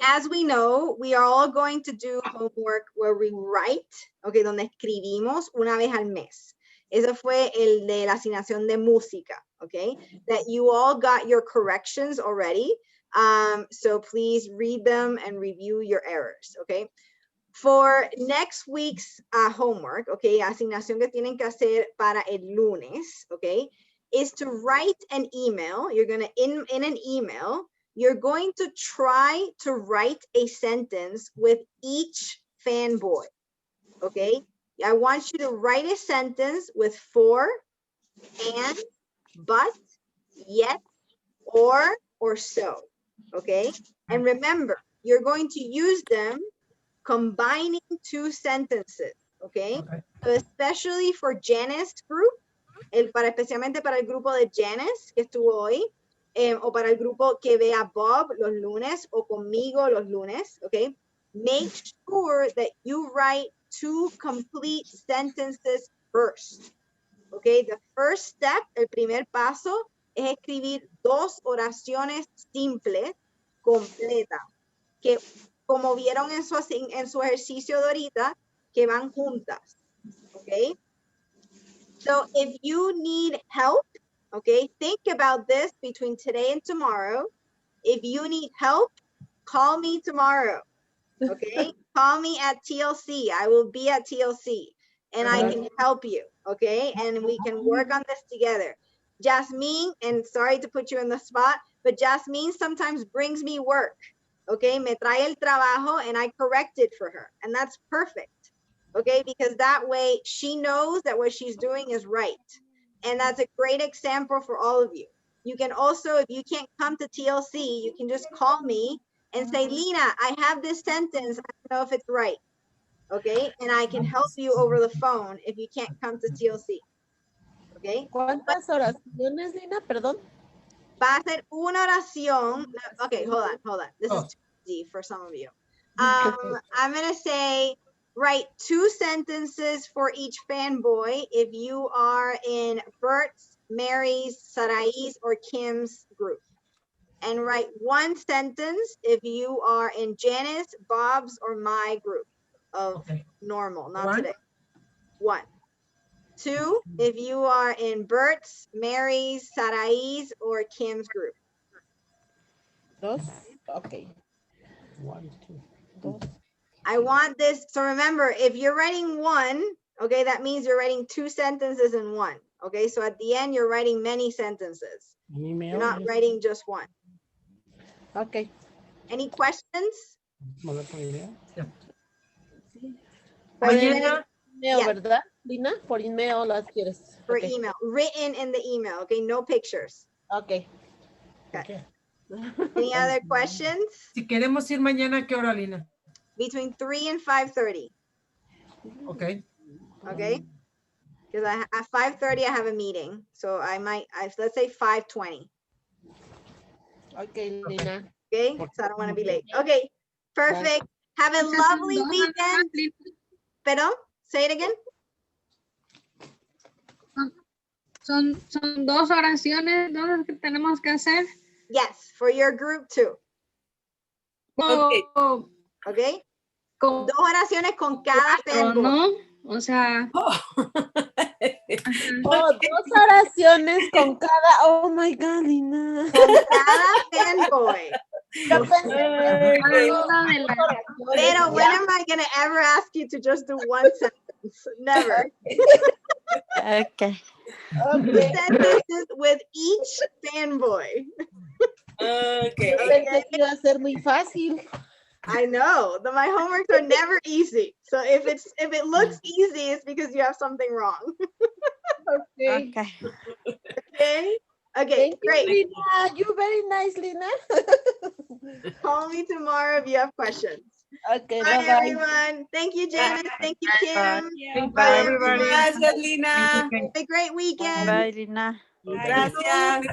Speaker 1: As we know, we are all going to do homework where we write, okay, donde escribimos una vez al mes. Eso fue el de la asignación de música, okay? That you all got your corrections already. So please read them and review your errors, okay? For next week's homework, okay, asignación que tienen que hacer para el lunes, okay, is to write an email. You're gonna, in an email, you're going to try to write a sentence with each fanboy, okay? I want you to write a sentence with for, and, but, yet, or so, okay? And remember, you're going to use them combining 2 sentences, okay? So especially for Janice's group, especialmente para el grupo de Janice que estuvo hoy, o para el grupo que ve a Bob los lunes o conmigo los lunes, okay? Make sure that you write 2 complete sentences first, okay? The first step, el primer paso, es escribir 2 oraciones simples, completas, que como vieron en su ejercicio de ahorita, que van juntas, okay? So if you need help, okay, think about this between today and tomorrow. If you need help, call me tomorrow, okay? Call me at TLC. I will be at TLC and I can help you, okay? And we can work on this together. Jasmine, and sorry to put you in the spot, but Jasmine sometimes brings me work, okay? Me trae el trabajo and I correct it for her, and that's perfect. Okay, because that way she knows that what she's doing is right. And that's a great example for all of you. You can also, if you can't come to TLC, you can just call me and say, Lina, I have this sentence. I don't know if it's right. Okay, and I can help you over the phone if you can't come to TLC. Okay.
Speaker 3: ¿Cuántas oraciones, Lina? Perdón.
Speaker 1: Va a ser una oración. Okay, hold on. This is too easy for some of you. I'm going to say, write 2 sentences for each fanboy if you are in Bert's, Mary's, Sarai's, or Kim's group. And write 1 sentence if you are in Janice, Bob's, or my group of normal, not today. 1. 2, if you are in Bert's, Mary's, Sarai's, or Kim's group.
Speaker 3: 2. Okay.
Speaker 4: 1, 2.
Speaker 1: I want this, so remember, if you're writing 1, okay, that means you're writing 2 sentences in 1. Okay, so at the end, you're writing many sentences. You're not writing just 1.
Speaker 3: Okay.
Speaker 1: Any questions?
Speaker 3: Por email, ¿verdad, Lina? Por email las quieres.
Speaker 1: For email, written in the email, okay, no pictures.
Speaker 3: Okay.
Speaker 1: Okay. Any other questions?
Speaker 9: Si queremos ir mañana, ¿qué hora, Lina?
Speaker 1: Between 3 and 5:30.
Speaker 9: Okay.
Speaker 1: Okay. Because at 5:30 I have a meeting, so let's say 5:20.
Speaker 3: Okay, Lina.
Speaker 1: Okay, so I don't want to be late. Okay, perfect. Have a lovely weekend. Perdón, say it again.
Speaker 5: Son 2 oraciones, 2 que tenemos que hacer.
Speaker 1: Yes, for your group too.
Speaker 5: Okay.
Speaker 1: Okay. 2 oraciones con cada fanboy.
Speaker 5: No, o sea.
Speaker 3: 2 oraciones con cada. Oh my God, Lina.
Speaker 1: Con cada fanboy.
Speaker 3: Yo pensé
Speaker 7: Okay.
Speaker 1: Pero when am I gonna ever ask you to just do one sentence? Never.
Speaker 13: Okay.
Speaker 1: Two sentences with each fanboy.
Speaker 7: Okay.
Speaker 3: Yo pensé que iba a ser muy fácil.
Speaker 1: I know that my homeworks are never easy. So if it looks easy, it's because you have something wrong.
Speaker 3: Okay.
Speaker 13: Okay.
Speaker 1: Okay. Okay.
Speaker 3: Thank you,
Speaker 1: Great.
Speaker 3: Lina. You very nice, Lina.
Speaker 1: Call me tomorrow if you have questions.
Speaker 3: Okay,
Speaker 1: Bye,
Speaker 3: bye-bye.
Speaker 1: everyone. Thank you, Janice. Thank you, Kim.
Speaker 11: Thank
Speaker 1: Bye,
Speaker 11: you, everybody.
Speaker 1: everyone.
Speaker 7: Gracias, Lina.
Speaker 1: Have a great weekend.
Speaker 13: Bye, Lina.
Speaker 7: Gracias.